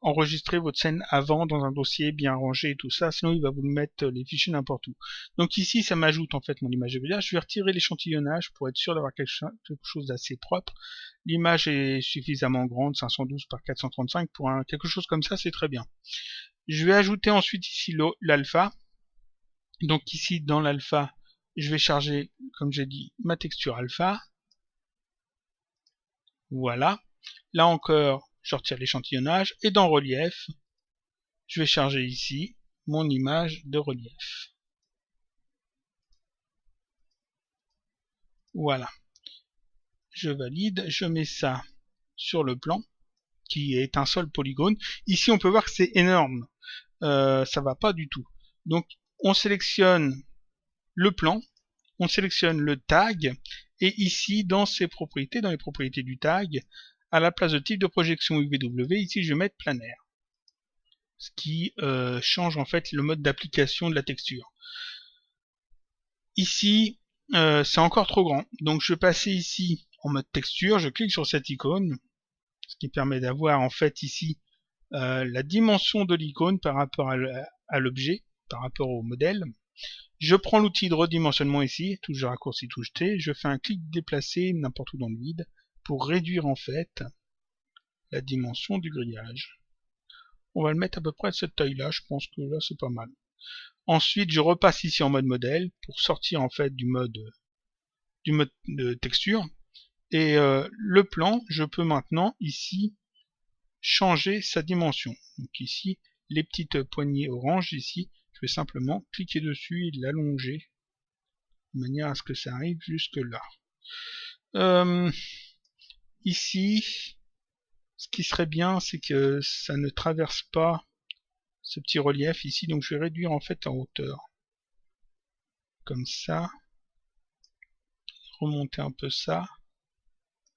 enregistrez votre scène avant dans un dossier bien rangé et tout ça. Sinon, il va vous mettre les fichiers n'importe où. Donc ici, ça m'ajoute en fait mon image de grillage. Je vais retirer l'échantillonnage pour être sûr d'avoir quelque chose d'assez propre. L'image est suffisamment grande, 512 par 435. Pour quelque chose comme ça, c'est très bien. Je vais ajouter ensuite ici l'alpha. Donc ici, dans l'alpha, je vais charger, comme j'ai dit, ma texture alpha. Voilà. Là encore, je retire l'échantillonnage. Et dans relief, je vais charger ici mon image de relief. Voilà. Je valide, je mets ça sur le plan, qui est un seul polygone. Ici, on peut voir que c'est énorme. Ça va pas du tout. Donc, on sélectionne le plan, on sélectionne le tag, et ici, dans ses propriétés, dans les propriétés du tag, à la place de type de projection UVW, ici, je vais mettre planaire. Ce qui change en fait le mode d'application de la texture. Ici, c'est encore trop grand. Donc, je vais passer ici en mode texture, je clique sur cette icône, ce qui permet d'avoir en fait ici la dimension de l'icône par rapport à l'objet, par rapport au modèle. Je prends l'outil de redimensionnement ici, toujours raccourci touche T, je fais un clic déplacé n'importe où dans le vide pour réduire en fait la dimension du grillage. On va le mettre à peu près de cette taille là, je pense que là c'est pas mal. Ensuite je repasse ici en mode modèle pour sortir en fait du mode de texture. Et le plan, je peux maintenant ici changer sa dimension. Donc ici, les petites poignées orange ici, je vais simplement cliquer dessus et l'allonger de manière à ce que ça arrive jusque là. Ici, ce qui serait bien, c'est que ça ne traverse pas ce petit relief ici, donc je vais réduire en fait en hauteur. Comme ça. Remonter un peu ça,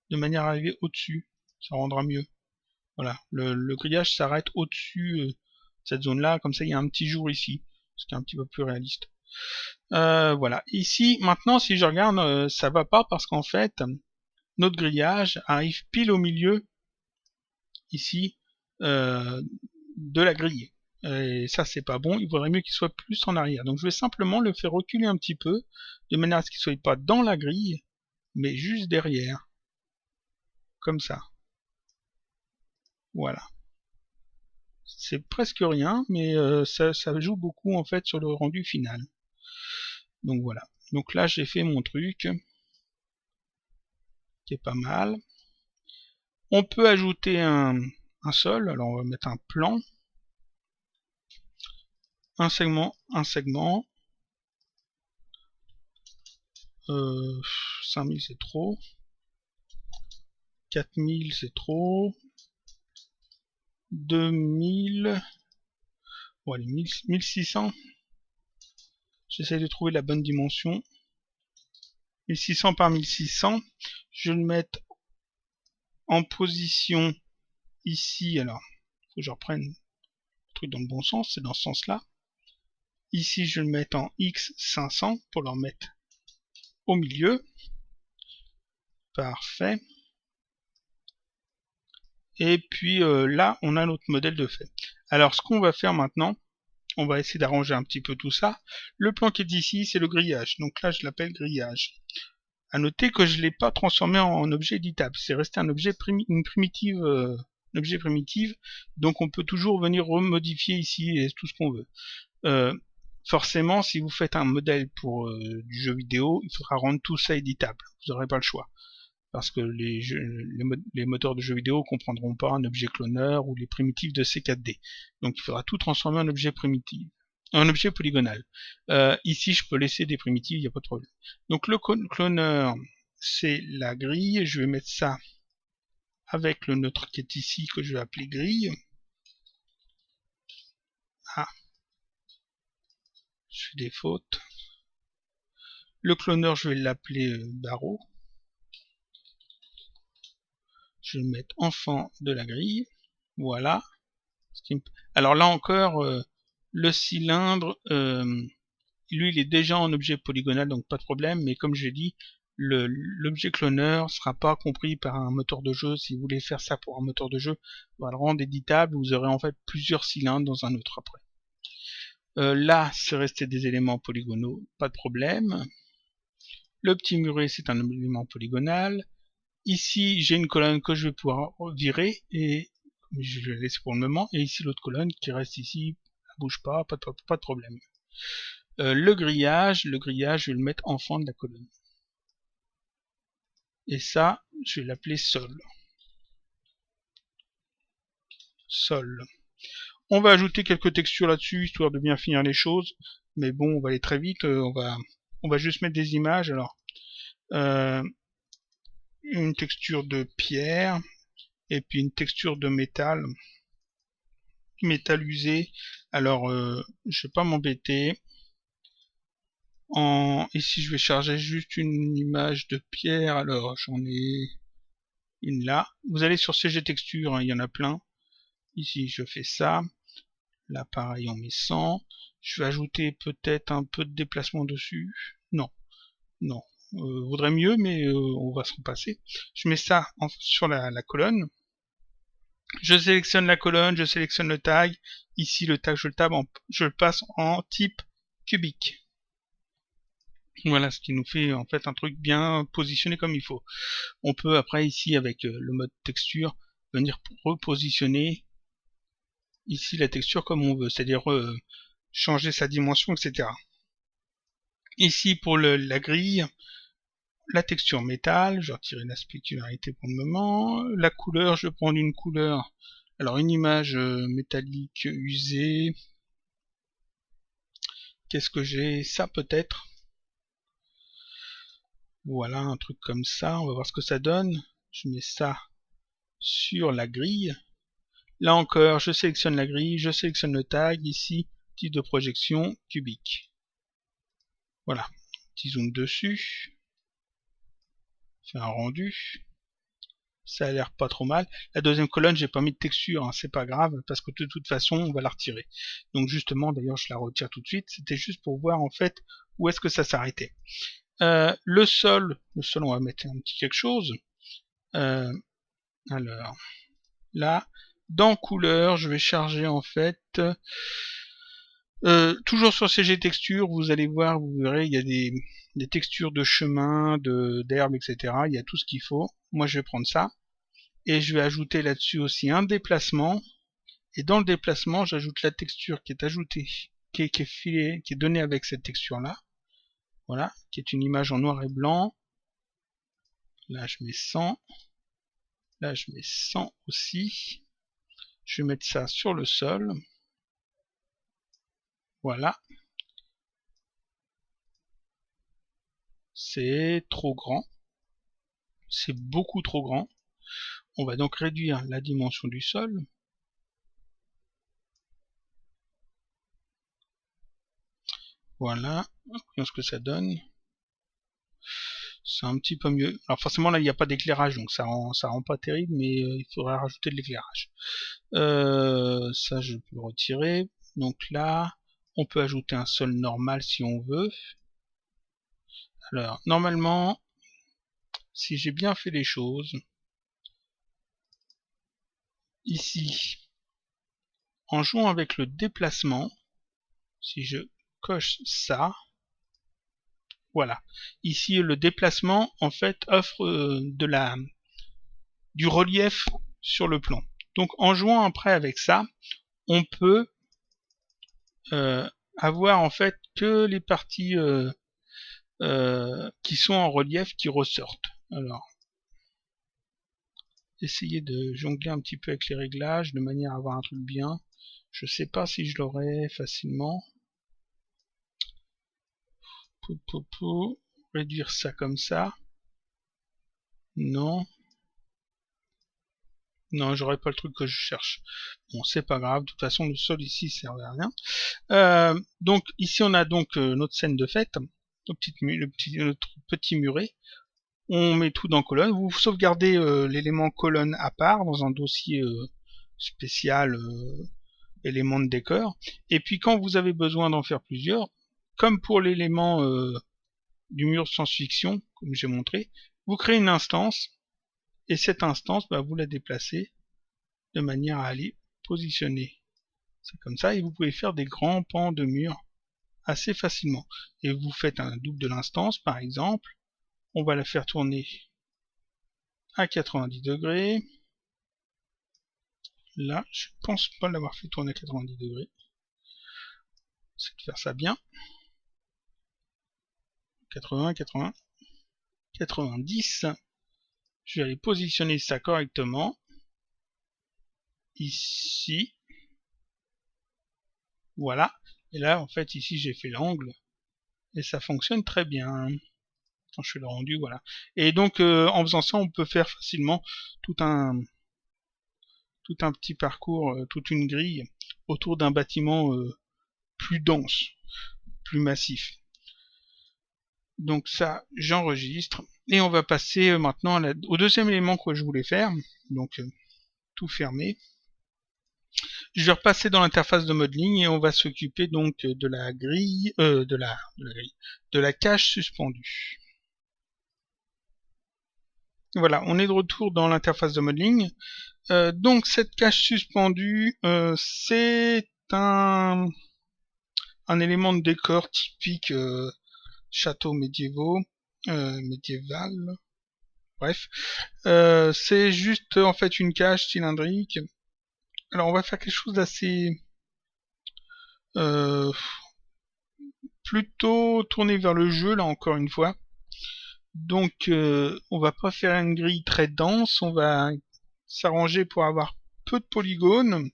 de manière à arriver au-dessus. Ça rendra mieux. Voilà, le grillage s'arrête au-dessus de cette zone-là, comme ça il y a un petit jour ici, ce qui est un petit peu plus réaliste. Voilà, ici, maintenant, si je regarde, ça va pas parce qu'en fait, notre grillage arrive pile au milieu, ici, de la grille. Et ça, c'est pas bon, il vaudrait mieux qu'il soit plus en arrière. Donc je vais simplement le faire reculer un petit peu, de manière à ce qu'il soit pas dans la grille, mais juste derrière. Comme ça. Voilà. C'est presque rien, mais ça joue beaucoup en fait sur le rendu final. Donc voilà. Donc là j'ai fait mon truc, qui est pas mal. On peut ajouter un sol, alors on va mettre un plan. Un segment. 5000 c'est trop. 4000 c'est trop. 2000. Bon allez, 1600. J'essaie de trouver la bonne dimension. 1600 par 1600. Je vais le mettre en position ici. Alors, faut que je reprenne le truc dans le bon sens. C'est dans ce sens-là. Ici, je vais le mettre en X500 pour le remettre au milieu. Parfait. Et puis là, on a notre modèle de fait. Alors, ce qu'on va faire maintenant, on va essayer d'arranger un petit peu tout ça. Le plan qui est ici, c'est le grillage. Donc là, je l'appelle grillage. À noter que je ne l'ai pas transformé en objet éditable. C'est resté un objet primitive, donc on peut toujours venir remodifier ici tout ce qu'on veut. Forcément, si vous faites un modèle pour du jeu vidéo, il faudra rendre tout ça éditable. Vous n'aurez pas le choix. Parce que les moteurs de jeux vidéo comprendront pas un objet cloneur ou les primitives de C4D. Donc il faudra tout transformer en objet primitif. Un objet polygonal. Ici, je peux laisser des primitives, il n'y a pas de problème. Donc le cloneur, c'est la grille. Je vais mettre ça avec le neutre qui est ici, que je vais appeler grille. Ah, je fais des fautes. Le cloneur, je vais l'appeler barreau. Je vais le mettre enfant de la grille. Voilà. Alors là encore, le cylindre, lui, il est déjà en objet polygonal, donc pas de problème. Mais comme j'ai dit, l'objet cloneur sera pas compris par un moteur de jeu. Si vous voulez faire ça pour un moteur de jeu, on va le rendre éditable. Vous aurez en fait plusieurs cylindres dans un autre après. Là, c'est resté des éléments polygonaux, pas de problème. Le petit muret, c'est un élément polygonal. Ici, j'ai une colonne que je vais pouvoir virer et je la laisse pour le moment. Et ici, l'autre colonne qui reste ici, elle bouge pas, pas de problème. Le grillage, je vais le mettre en fond de la colonne. Et ça, je vais l'appeler sol. Sol. On va ajouter quelques textures là-dessus, histoire de bien finir les choses. Mais bon, on va aller très vite. On va juste mettre des images. Alors, une texture de pierre. Et puis une texture de métal. Métal usé. Alors, je vais pas m'embêter. Ici, je vais charger juste une image de pierre. Alors, j'en ai une là. Vous allez sur CG Texture, hein, il y en a plein. Ici, je fais ça. Là, pareil, on met 100. Je vais ajouter peut-être un peu de déplacement dessus. Non, non. Vaudrait mieux, mais on va s'en passer. Je mets ça sur la colonne. Je sélectionne la colonne, je sélectionne le tag. Ici, le tag, je le passe en type cubique. Voilà, ce qui nous fait en fait un truc bien positionné comme il faut. On peut après ici avec le mode texture venir repositionner ici la texture comme on veut, c'est-à-dire changer sa dimension, etc. Ici pour la grille, la texture métal, je vais retirer la spécularité pour le moment. La couleur, je vais prendre une couleur, alors une image métallique usée. Qu'est-ce que j'ai? Ça peut-être. Voilà, un truc comme ça, on va voir ce que ça donne. Je mets ça sur la grille. Là encore, je sélectionne la grille, je sélectionne le tag, ici, type de projection, cubique. Voilà, petit zoom dessus. Fait un rendu. Ça a l'air pas trop mal. La deuxième colonne, j'ai pas mis de texture, hein, c'est pas grave, parce que de toute façon, on va la retirer. Donc justement, d'ailleurs, je la retire tout de suite. C'était juste pour voir, en fait, où est-ce que ça s'arrêtait. Le sol, on va mettre un petit quelque chose. Alors, là, dans couleur, je vais charger, en fait... toujours sur CG Texture, vous allez voir, vous verrez, il y a des textures de chemin, d'herbe, etc. Il y a tout ce qu'il faut. Moi, je vais prendre ça. Et je vais ajouter là-dessus aussi un déplacement. Et dans le déplacement, j'ajoute la texture qui est ajoutée, qui est donnée avec cette texture-là. Voilà, qui est une image en noir et blanc. Là, je mets 100. Là, je mets 100 aussi. Je vais mettre ça sur le sol. Voilà. C'est trop grand. C'est beaucoup trop grand. On va donc réduire la dimension du sol. Voilà, voyons ce que ça donne. C'est un petit peu mieux. Alors forcément là il n'y a pas d'éclairage, donc ça rend pas terrible, mais il faudrait rajouter de l'éclairage. Ça je peux le retirer. Donc là, on peut ajouter un sol normal si on veut. Alors normalement, si j'ai bien fait les choses, ici, en jouant avec le déplacement, si je coche ça, voilà. Ici, le déplacement, en fait, offre du relief sur le plan. Donc, en jouant après avec ça, on peut avoir en fait que les parties qui sont en relief qui ressortent. Alors, essayer de jongler un petit peu avec les réglages de manière à avoir un truc bien. Je sais pas si je l'aurai facilement. Réduire ça comme ça. Non. Non, j'aurais pas le truc que je cherche. Bon, c'est pas grave. De toute façon, le sol ici sert à rien. Donc ici, on a donc notre scène de fête, notre petit muret. On met tout dans colonne. Vous sauvegardez l'élément colonne à part dans un dossier spécial élément de décor. Et puis quand vous avez besoin d'en faire plusieurs, comme pour l'élément du mur de science-fiction, comme j'ai montré, vous créez une instance, et cette instance, vous la déplacez de manière à aller positionner. C'est comme ça, et vous pouvez faire des grands pans de mur assez facilement. Et vous faites un double de l'instance, par exemple, on va la faire tourner à 90 degrés. Là, je pense pas l'avoir fait tourner à 90 degrés. C'est de faire ça bien. 80, 80, 90. Je vais aller positionner ça correctement. Ici. Voilà. Et là, en fait, ici, j'ai fait l'angle. Et ça fonctionne très bien. Quand je fais le rendu, voilà. Et donc, en faisant ça, on peut faire facilement tout un petit parcours, toute une grille autour d'un bâtiment plus dense, plus massif. Donc ça, j'enregistre. Et on va passer maintenant au deuxième élément que je voulais faire. Donc, tout fermé. Je vais repasser dans l'interface de modeling et on va s'occuper donc de la grille, de la cage suspendue. Voilà, on est de retour dans l'interface de modeling. Donc cette cage suspendue, c'est un élément de décor typique château médiéval. Bref, c'est juste en fait une cage cylindrique. Alors on va faire quelque chose d'assez plutôt tourné vers le jeu là encore une fois. Donc on va pas faire une grille très dense, on va s'arranger pour avoir peu de polygones,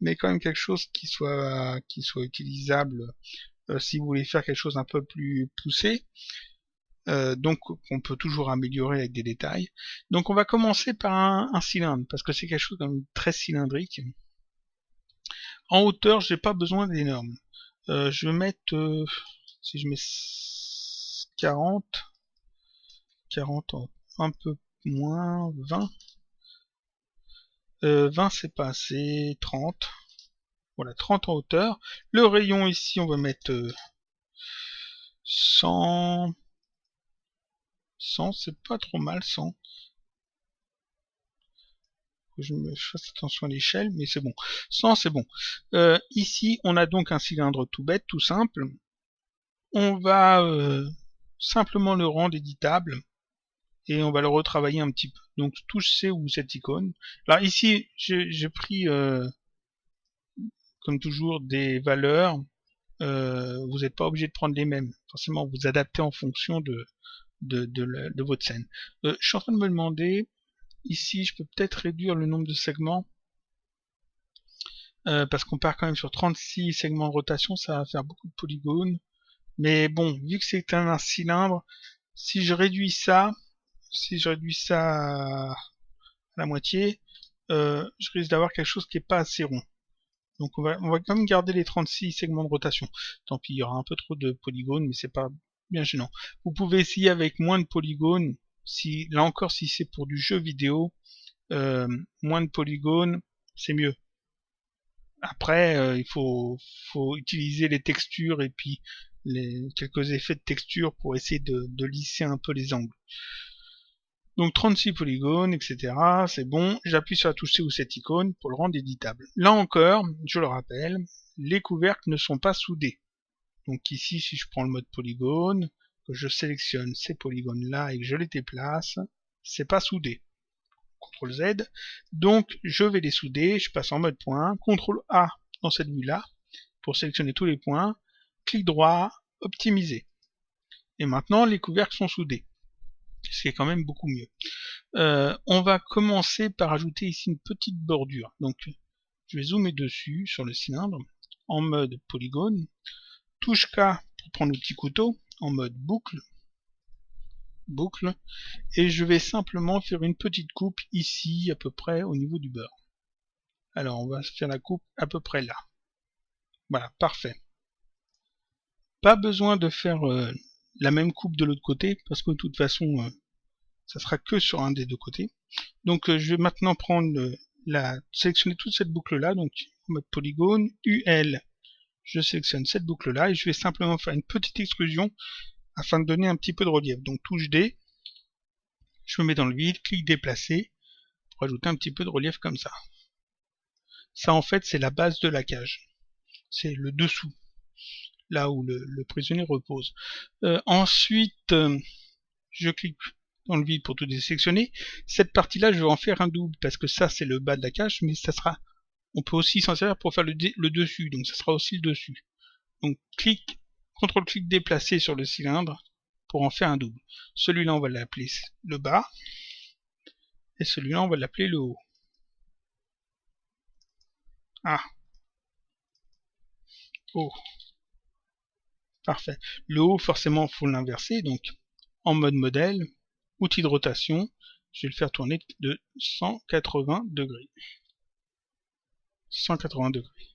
mais quand même quelque chose qui soit utilisable si vous voulez faire quelque chose un peu plus poussé. Donc on peut toujours améliorer avec des détails. Donc on va commencer par un cylindre, parce que c'est quelque chose de très cylindrique. En hauteur, j'ai pas besoin d'énorme. Je vais mettre, si je mets 40, un peu moins, 20. 20 c'est pas assez, 30. Voilà, 30 en hauteur. Le rayon ici, on va mettre 100. 100, c'est pas trop mal, 100. Faut que je me fasse attention à l'échelle, mais c'est bon. 100, c'est bon. Ici, on a donc un cylindre tout bête, tout simple. On va simplement le rendre éditable et on va le retravailler un petit peu. Donc touche C ou cette icône. Alors ici, j'ai pris comme toujours des valeurs. Vous n'êtes pas obligé de prendre les mêmes. Forcément, vous adaptez en fonction de votre scène. Je suis en train de me demander, ici, je peux peut-être réduire le nombre de segments. Parce qu'on part quand même sur 36 segments de rotation, ça va faire beaucoup de polygones. Mais bon, vu que c'est un cylindre, si je réduis ça à la moitié, je risque d'avoir quelque chose qui est pas assez rond. Donc on va quand même garder les 36 segments de rotation. Tant pis, il y aura un peu trop de polygones, mais c'est pas bien gênant. Vous pouvez essayer avec moins de polygones. Là encore, si c'est pour du jeu vidéo, moins de polygones, c'est mieux. Après, il faut utiliser les textures et puis quelques effets de texture pour essayer de lisser un peu les angles. Donc 36 polygones, etc. C'est bon. J'appuie sur la touche C ou cette icône pour le rendre éditable. Là encore, je le rappelle, les couvercles ne sont pas soudés. Donc ici, si je prends le mode polygone, que je sélectionne ces polygones-là et que je les déplace, c'est pas soudé. CTRL Z. Donc je vais les souder, je passe en mode point, CTRL A dans cette vue-là, pour sélectionner tous les points, clic droit, optimiser. Et maintenant les couvercles sont soudés, ce qui est quand même beaucoup mieux. On va commencer par ajouter ici une petite bordure. Donc je vais zoomer dessus sur le cylindre, en mode polygone, touche K pour prendre le petit couteau, en mode boucle, et je vais simplement faire une petite coupe ici, à peu près au niveau du beurre. Alors on va faire la coupe à peu près là. Voilà, parfait. Pas besoin de faire la même coupe de l'autre côté, parce que de toute façon, ça sera que sur un des deux côtés. Donc je vais maintenant prendre sélectionner toute cette boucle-là, donc en mode polygone, UL, je sélectionne cette boucle-là, et je vais simplement faire une petite extrusion, afin de donner un petit peu de relief. Donc touche D, je me mets dans le vide, clic déplacer, pour ajouter un petit peu de relief comme ça. Ça en fait c'est la base de la cage. C'est le dessous, là où le prisonnier repose. Ensuite, je clique dans le vide pour tout désélectionner. Cette partie-là, je vais en faire un double, parce que ça c'est le bas de la cage, mais ça sera, on peut aussi s'en servir pour faire le dessus, donc ça sera aussi le dessus. Donc CTRL-clic déplacer sur le cylindre, pour en faire un double. Celui-là, on va l'appeler le bas, et celui-là, on va l'appeler le haut. Ah, haut. Parfait. Le haut, forcément, il faut l'inverser, donc en mode modèle, outil de rotation, je vais le faire tourner de 180 degrés. 180 degrés.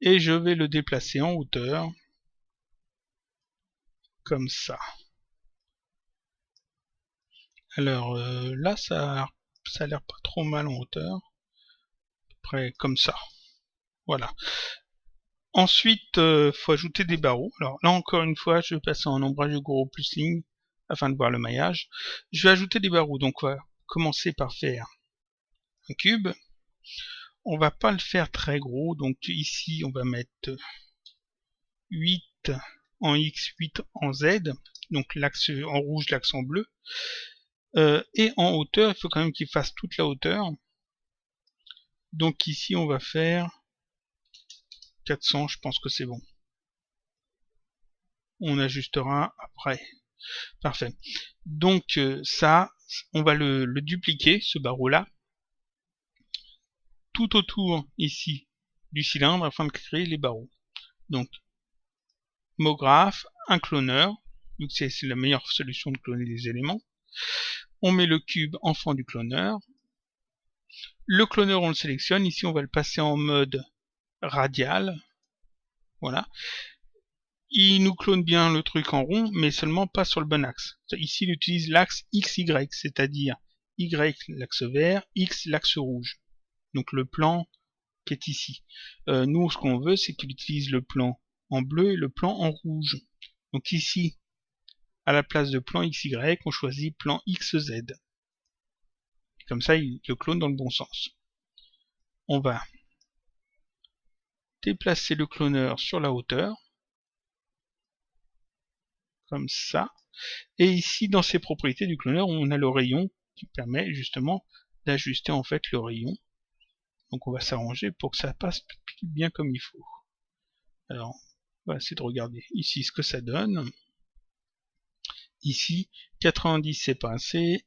Et je vais le déplacer en hauteur, comme ça. Alors là, ça a l'air pas trop mal en hauteur. À peu près comme ça. Voilà. Ensuite, faut ajouter des barreaux. Alors là, encore une fois, je vais passer en ombrage de gros plus ligne, afin de voir le maillage. Je vais ajouter des barreaux. Donc on va commencer par faire un cube. On va pas le faire très gros. Donc ici, on va mettre 8 en X, 8 en Z. Donc l'axe en rouge, l'axe en bleu. Et en hauteur, il faut quand même qu'il fasse toute la hauteur. Donc ici, on va faire 400, je pense que c'est bon. On ajustera après. Parfait. Donc ça, on va le dupliquer, ce barreau-là, tout autour ici du cylindre afin de créer les barreaux. Donc, MoGraph, un cloneur, donc c'est la meilleure solution de cloner les éléments. On met le cube en fond du cloneur. Le cloneur, on le sélectionne. Ici, on va le passer en mode radial. Voilà. Il nous clone bien le truc en rond, mais seulement pas sur le bon axe. Ici, il utilise l'axe XY, c'est-à-dire Y l'axe vert, X l'axe rouge. Donc le plan qui est ici. Nous, ce qu'on veut, c'est qu'il utilise le plan en bleu et le plan en rouge. Donc ici, à la place de plan XY, on choisit plan XZ. Comme ça, il le clone dans le bon sens. On va déplacer le cloneur sur la hauteur. Comme ça. Et ici, dans ces propriétés du cloneur, on a le rayon qui permet justement d'ajuster en fait le rayon. Donc on va s'arranger pour que ça passe bien comme il faut. Alors, on va essayer de regarder ici ce que ça donne. Ici, 90 c'est pas assez.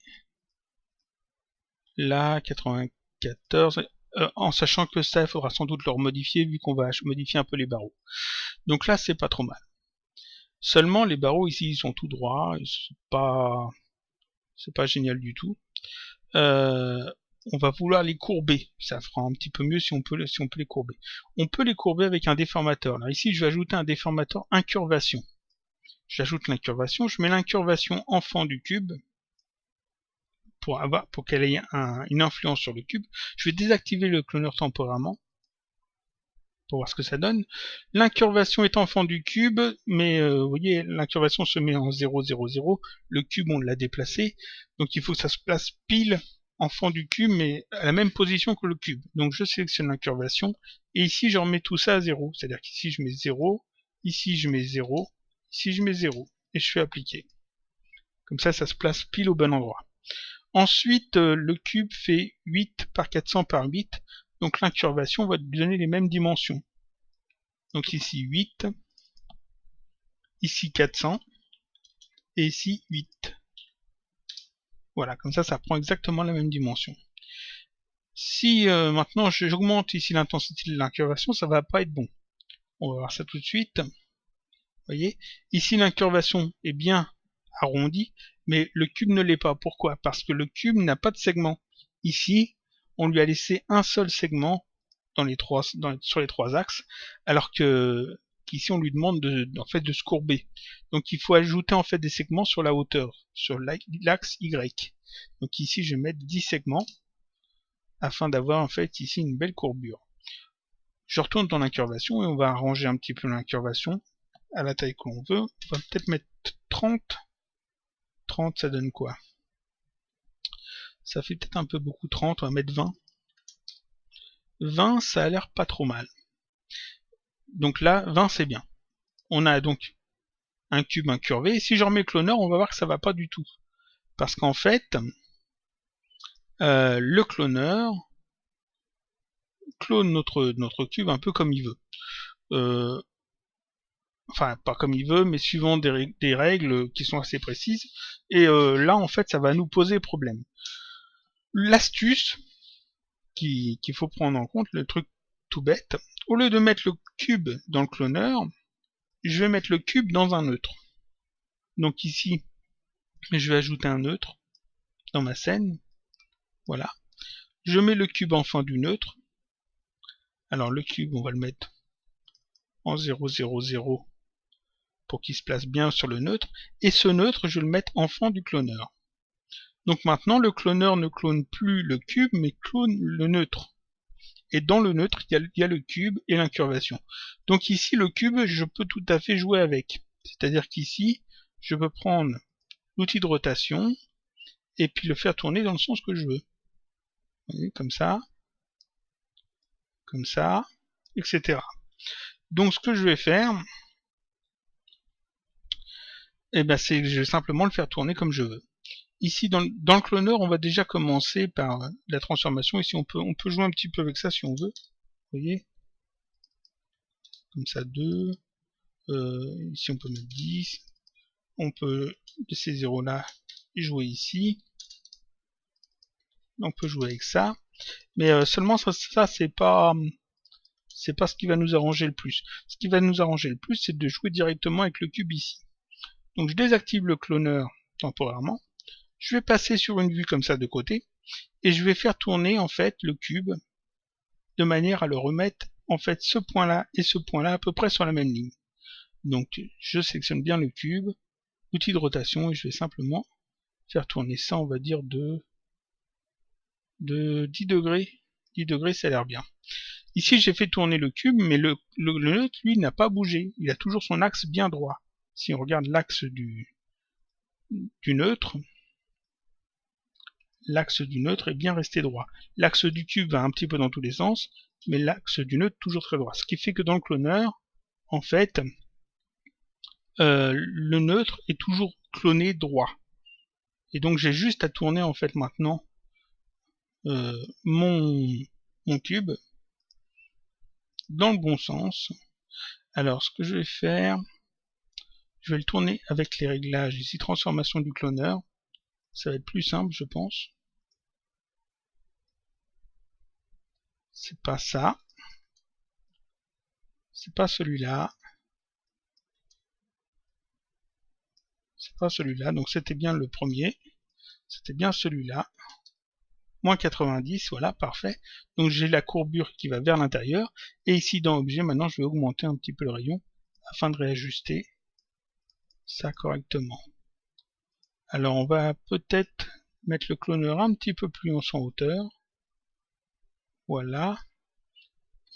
Là, 94. En sachant que ça, il faudra sans doute le remodifier vu qu'on va modifier un peu les barreaux. Donc là, c'est pas trop mal. Seulement, les barreaux ici, ils sont tout droits. C'est pas génial du tout. On va vouloir les courber. Ça fera un petit peu mieux si on peut les courber. On peut les courber avec un déformateur. Alors ici, je vais ajouter un déformateur incurvation. J'ajoute l'incurvation, je mets l'incurvation en fond du cube pour qu'elle ait une influence sur le cube. Je vais désactiver le cloneur temporairement pour voir ce que ça donne. L'incurvation est en fond du cube, mais vous voyez, l'incurvation se met en 0, 0, 0. Le cube, on l'a déplacé. Donc il faut que ça se place pile en fond du cube, mais à la même position que le cube. Donc je sélectionne l'incurvation, et ici je remets tout ça à 0. C'est-à-dire qu'ici je mets 0, ici je mets 0, ici je mets 0, et je fais appliquer. Comme ça, ça se place pile au bon endroit. Ensuite, le cube fait 8 par 400 par 8, donc l'incurvation va donner les mêmes dimensions. Donc ici 8, ici 400, et ici 8. Voilà, comme ça, ça prend exactement la même dimension. Si maintenant j'augmente ici l'intensité de l'incurvation, ça va pas être bon. On va voir ça tout de suite. Vous voyez, ici l'incurvation est bien arrondie, mais le cube ne l'est pas. Pourquoi? Parce que le cube n'a pas de segment. Ici, on lui a laissé un seul segment sur les trois axes, alors que qu'ici on lui demande en fait de se courber. Donc il faut ajouter en fait des segments sur la hauteur, sur l'axe Y. Donc ici je vais mettre 10 segments afin d'avoir en fait ici une belle courbure. Je retourne dans l'incurvation et on va arranger un petit peu l'incurvation à la taille que l'on veut. On va peut-être mettre 30. 30 ça donne quoi? Ça fait peut-être un peu beaucoup 30, on va mettre 20. 20 ça a l'air pas trop mal. Donc là 20 c'est bien. On a donc un cube incurvé, et si je remets le cloneur, on va voir que ça va pas du tout. Parce qu'en fait, le cloneur clone notre cube un peu comme il veut. enfin pas comme il veut, mais suivant des règles qui sont assez précises. Et là, en fait, ça va nous poser problème. L'astuce qu'il faut prendre en compte, le truc tout bête, au lieu de mettre le cube dans le cloneur, je vais mettre le cube dans un neutre. Donc ici, je vais ajouter un neutre dans ma scène. Voilà. Je mets le cube en fin du neutre. Alors le cube, on va le mettre en 0, 0, 0 pour qu'il se place bien sur le neutre. Et ce neutre, je vais le mettre en fond du cloneur. Donc maintenant, le cloneur ne clone plus le cube, mais clone le neutre. Et dans le neutre, il y a le cube et l'incurvation. Donc ici, le cube, je peux tout à fait jouer avec. C'est-à-dire qu'ici, je peux prendre l'outil de rotation et puis le faire tourner dans le sens que je veux. Vous voyez, comme ça, etc. Donc ce que je vais faire, eh ben, c'est que je vais simplement le faire tourner comme je veux. Ici, dans le cloneur, on va déjà commencer par la transformation. Ici, on peut jouer un petit peu avec ça si on veut. Vous voyez, comme ça, 2. Ici, on peut mettre 10. On peut ces 0 là et jouer ici. On peut jouer avec ça. Mais seulement ça c'est pas ce qui va nous arranger le plus. Ce qui va nous arranger le plus, c'est de jouer directement avec le cube ici. Donc je désactive le cloneur temporairement. Je vais passer sur une vue comme ça de côté. Et je vais faire tourner en fait le cube de manière à le remettre en fait ce point-là et ce point-là à peu près sur la même ligne. Donc je sélectionne bien le cube, outil de rotation, et je vais simplement faire tourner ça, on va dire de 10 degrés. 10 degrés, ça a l'air bien. Ici, j'ai fait tourner le cube, mais le neutre, lui, n'a pas bougé. Il a toujours son axe bien droit. Si on regarde l'axe du neutre, l'axe du neutre est bien resté droit. L'axe du cube va un petit peu dans tous les sens, mais l'axe du neutre toujours très droit. Ce qui fait que dans le cloneur, en fait, le neutre est toujours cloné droit. Et donc j'ai juste à tourner en fait maintenant mon cube dans le bon sens. Alors ce que je vais faire, je vais le tourner avec les réglages ici, transformation du cloneur. Ça va être plus simple, je pense. C'est pas ça. C'est pas celui-là. C'est pas celui-là. Donc c'était bien le premier. C'était bien celui-là. Moins 90, voilà, parfait. Donc j'ai la courbure qui va vers l'intérieur. Et ici dans Objet, maintenant je vais augmenter un petit peu le rayon afin de réajuster ça correctement. Alors on va peut-être mettre le cloneur un petit peu plus en son hauteur. Voilà.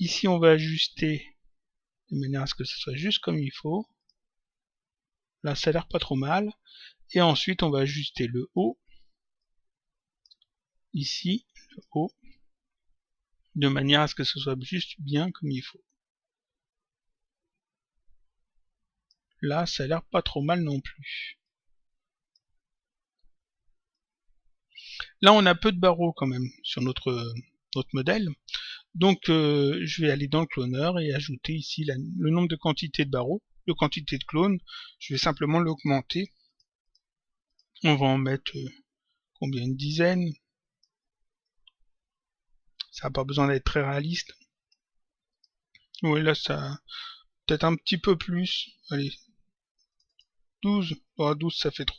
Ici on va ajuster de manière à ce que ce soit juste comme il faut. Là ça a l'air pas trop mal. Et ensuite on va ajuster le haut. Ici, le haut. De manière à ce que ce soit juste bien comme il faut. Là ça a l'air pas trop mal non plus. Là on a peu de barreaux quand même sur notre modèle. Donc je vais aller dans le cloneur et ajouter ici le nombre de quantités de barreaux, de quantité de clones. Je vais simplement l'augmenter. On va en mettre combien, une dizaine. Ça n'a pas besoin d'être très réaliste. Oui, là ça peut-être un petit peu plus. Allez, 12. Oh, 12 ça fait trop.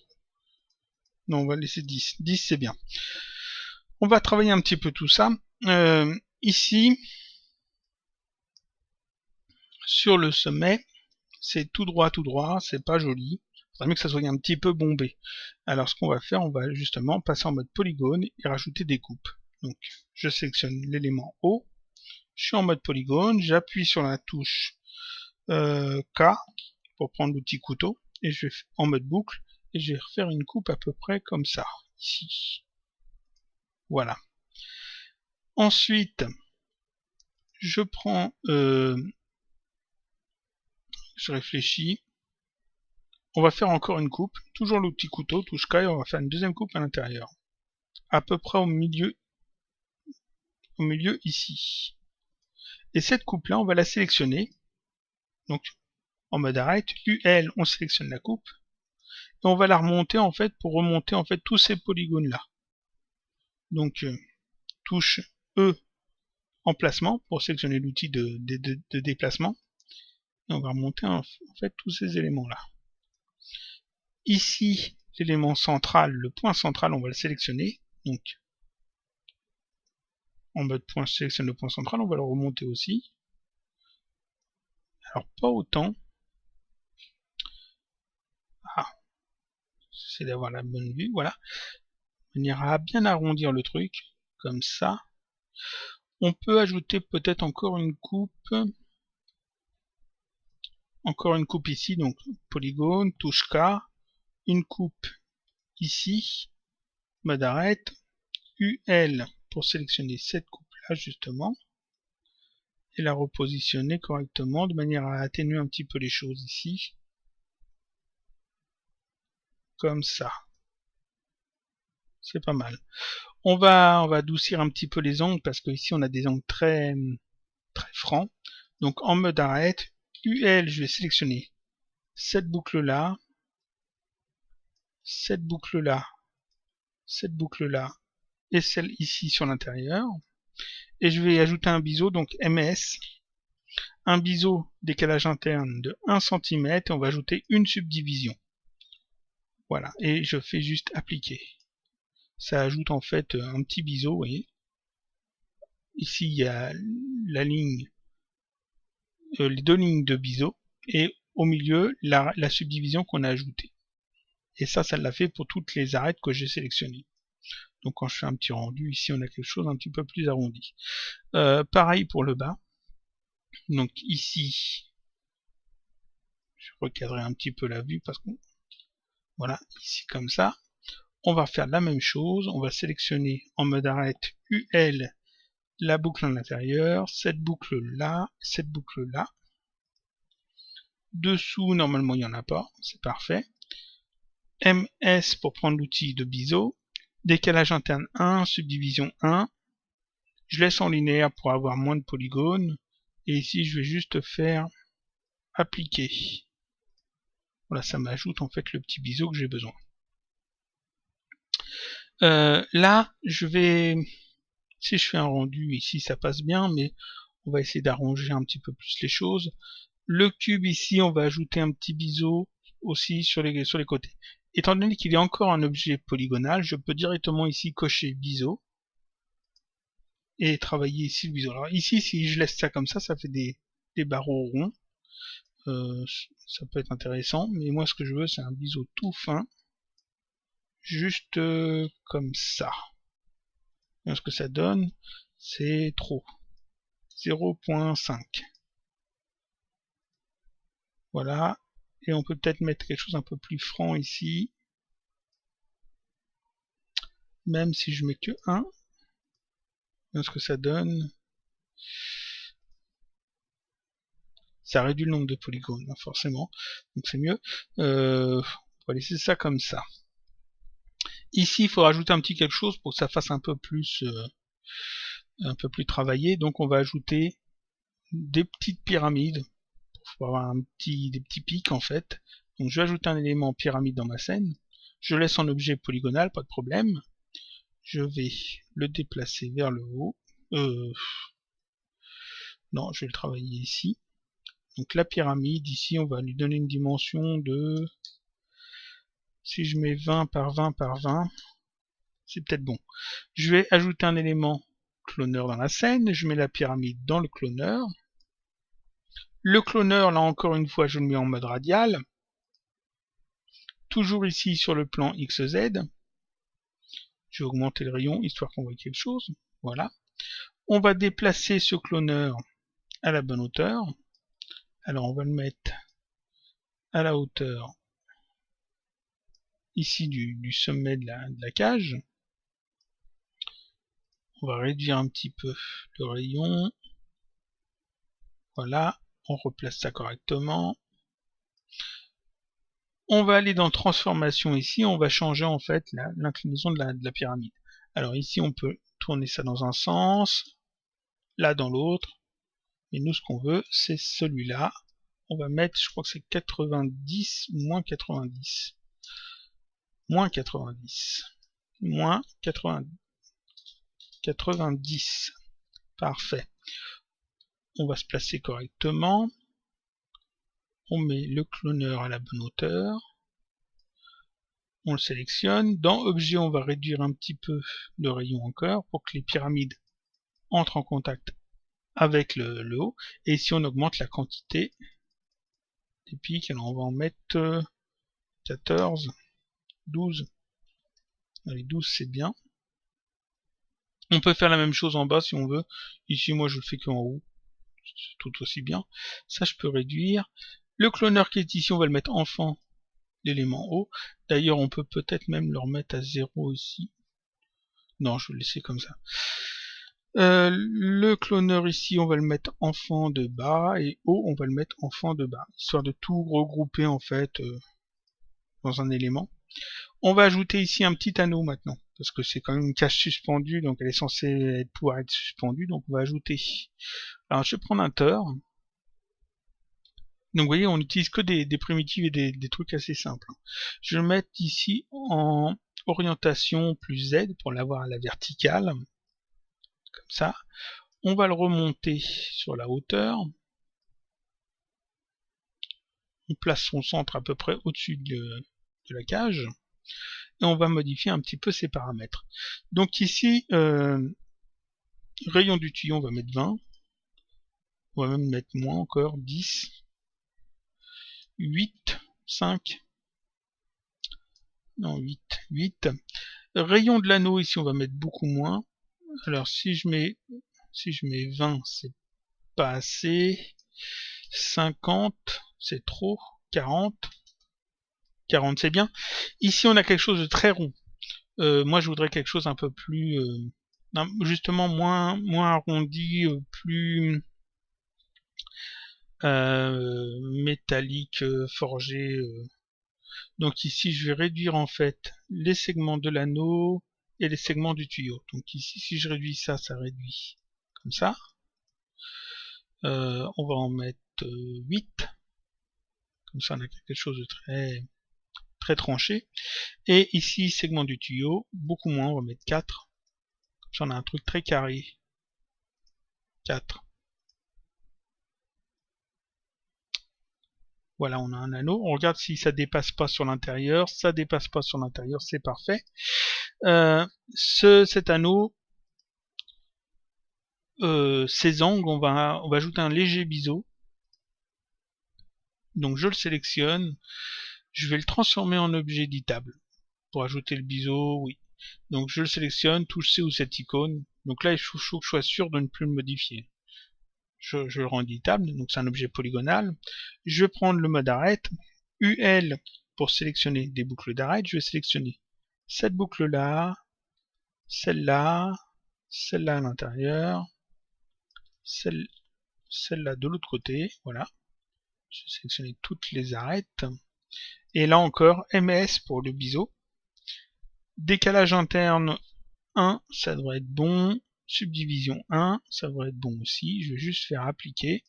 Non, on va laisser 10. 10 c'est bien. On va travailler un petit peu tout ça. Ici, sur le sommet, c'est tout droit, c'est pas joli. Il faudrait mieux que ça soit un petit peu bombé. Alors ce qu'on va faire, on va justement passer en mode polygone et rajouter des coupes. Donc je sélectionne l'élément haut, je suis en mode polygone, j'appuie sur la touche K pour prendre l'outil couteau, et je vais en mode boucle, et je vais refaire une coupe à peu près comme ça, ici. Voilà. Ensuite, je prends, je réfléchis, on va faire encore une coupe, toujours l'outil couteau, touche K, et on va faire une deuxième coupe à l'intérieur. À peu près au milieu ici. Et cette coupe là, on va la sélectionner. Donc en mode arrête, UL, on sélectionne la coupe, et on va la remonter en fait pour remonter en fait tous ces polygones là. Donc touche E, emplacement, pour sélectionner l'outil de déplacement, et on va remonter en fait tous ces éléments là. Ici, l'élément central, le point central, on va le sélectionner, donc en mode point, je sélectionne le point central, on va le remonter aussi. Alors pas autant. Ah, j'essaie d'avoir la bonne vue, voilà. On ira bien arrondir le truc, comme ça. On peut ajouter peut-être encore une coupe ici, donc polygone, touche K, une coupe ici, mode arrête, UL pour sélectionner cette coupe là justement, et la repositionner correctement de manière à atténuer un petit peu les choses ici, comme ça. C'est pas mal. On va adoucir un petit peu les angles parce que ici on a des angles très francs. Donc en mode arrête, UL, je vais sélectionner cette boucle là, cette boucle là, cette boucle là et celle ici sur l'intérieur. Et je vais ajouter un biseau, donc MS, un biseau décalage interne de 1 cm et on va ajouter une subdivision. Voilà, et je fais juste appliquer. Ça ajoute en fait un petit biseau, vous voyez. Ici il y a la ligne, les deux lignes de biseau, et au milieu la subdivision qu'on a ajoutée. Et ça l'a fait pour toutes les arêtes que j'ai sélectionnées. Donc quand je fais un petit rendu, ici on a quelque chose un petit peu plus arrondi. Pareil pour le bas. Donc ici, je recadrerai un petit peu la vue parce que voilà, ici comme ça. On va faire la même chose, on va sélectionner en mode arrête UL la boucle à l'intérieur, cette boucle là, cette boucle là. Dessous, normalement il n'y en a pas, c'est parfait. MS pour prendre l'outil de biseau, décalage interne 1, subdivision 1. Je laisse en linéaire pour avoir moins de polygones. Et ici, je vais juste faire appliquer. Voilà, ça m'ajoute en fait le petit biseau que j'ai besoin. Là, je vais... Si je fais un rendu ici, ça passe bien, mais on va essayer d'arranger un petit peu plus les choses. Le cube ici, on va ajouter un petit biseau aussi sur les côtés. Étant donné qu'il est encore un objet polygonal, je peux directement ici cocher biseau et travailler ici le biseau. Alors ici, si je laisse ça comme ça fait des barreaux ronds. Ça peut être intéressant, mais moi ce que je veux c'est un biseau tout fin, juste comme ça. Et ce que ça donne, c'est trop. 0.5. Voilà. Et on peut peut-être mettre quelque chose un peu plus franc ici. Même si je mets que 1. Et ce que ça donne, ça réduit le nombre de polygones, hein, forcément. Donc c'est mieux. On va laisser ça comme ça. Ici, il faut rajouter un petit quelque chose pour que ça fasse un peu plus travaillé. Donc on va ajouter des petites pyramides pour avoir des petits pics en fait. Donc je vais ajouter un élément pyramide dans ma scène. Je laisse en objet polygonal, pas de problème. Je vais le déplacer vers le haut. Non, je vais le travailler ici. Donc la pyramide, ici, on va lui donner une dimension de... Si je mets 20 par 20 par 20, c'est peut-être bon. Je vais ajouter un élément cloneur dans la scène. Je mets la pyramide dans le cloneur. Le cloneur, là encore une fois, je le mets en mode radial. Toujours ici sur le plan XZ. Je vais augmenter le rayon histoire qu'on voit quelque chose. Voilà. On va déplacer ce cloneur à la bonne hauteur. Alors on va le mettre à la hauteur ici du sommet de la cage. On va réduire un petit peu le rayon. Voilà. On replace ça correctement. On va aller dans transformation ici, on va changer en fait l'inclinaison de la pyramide. Alors ici on peut tourner ça dans un sens, là dans l'autre, et nous ce qu'on veut c'est celui-là. on va mettre, je crois que c'est 90, moins 90. Moins 90. Moins 90. Parfait. On va se placer correctement. On met le cloneur à la bonne hauteur. On le sélectionne. Dans Objet, on va réduire un petit peu le rayon encore pour que les pyramides entrent en contact avec le haut. Et ici, on augmente la quantité des pics. Alors, on va en mettre 14, 12. Allez, 12, c'est bien. On peut faire la même chose en bas si on veut. Ici, moi, je le fais qu'en haut. C'est tout aussi bien. Ça, je peux réduire. Le cloneur qui est ici, on va le mettre enfant l'élément haut. D'ailleurs, on peut peut-être même le remettre à 0 ici. Non, je vais le laisser comme ça. Le cloneur ici, on va le mettre enfant de bas, et haut, on va le mettre enfant de bas, histoire de tout regrouper en fait dans un élément. On va ajouter ici un petit anneau maintenant, parce que c'est quand même une cache suspendue, donc elle est censée pouvoir être suspendue, donc on va ajouter. Alors je vais prendre un tore. Donc vous voyez, on n'utilise que des primitives et des trucs assez simples. Je vais le mettre ici en orientation plus Z pour l'avoir à la verticale. Comme ça. On va le remonter sur la hauteur. On place son centre à peu près au-dessus de la cage. Et on va modifier un petit peu ses paramètres. Donc ici, rayon du tuyau, on va mettre 20. On va même mettre moins encore, 10. 8, 5. Non, 8. Rayon de l'anneau, ici, on va mettre beaucoup moins. Alors, si je mets 20, c'est pas assez. 50, c'est trop. 40, c'est bien. Ici, on a quelque chose de très rond. Moi, je voudrais quelque chose un peu plus... justement, moins arrondi, plus métallique, forgé. Donc ici, je vais réduire en fait les segments de l'anneau et les segments du tuyau. Donc ici, si je réduis ça, ça réduit comme ça. On va en mettre 8. Comme ça, on a quelque chose de très tranché. Et ici, segment du tuyau, beaucoup moins, on va mettre 4. Comme ça, on a un truc très carré. 4. Voilà, on a un anneau. On regarde si ça dépasse pas sur l'intérieur. Ça dépasse pas sur l'intérieur, c'est parfait. Cet anneau, ces angles, on va ajouter un léger biseau. Donc je le sélectionne. Je vais le transformer en objet éditable. Pour ajouter le biseau, oui. Donc je le sélectionne, touche C ou cette icône. Donc là, il faut que je sois sûr de ne plus le modifier. Je le rends éditable, donc c'est un objet polygonal. Je vais prendre le mode arrête. UL pour sélectionner des boucles d'arrêt. Je vais sélectionner cette boucle-là, celle-là, celle-là à l'intérieur, celle-là de l'autre côté. Voilà. Je vais sélectionner toutes les arêtes. Et là encore, MS pour le biseau. Décalage interne 1, ça devrait être bon. Subdivision 1, ça devrait être bon aussi. Je vais juste faire appliquer.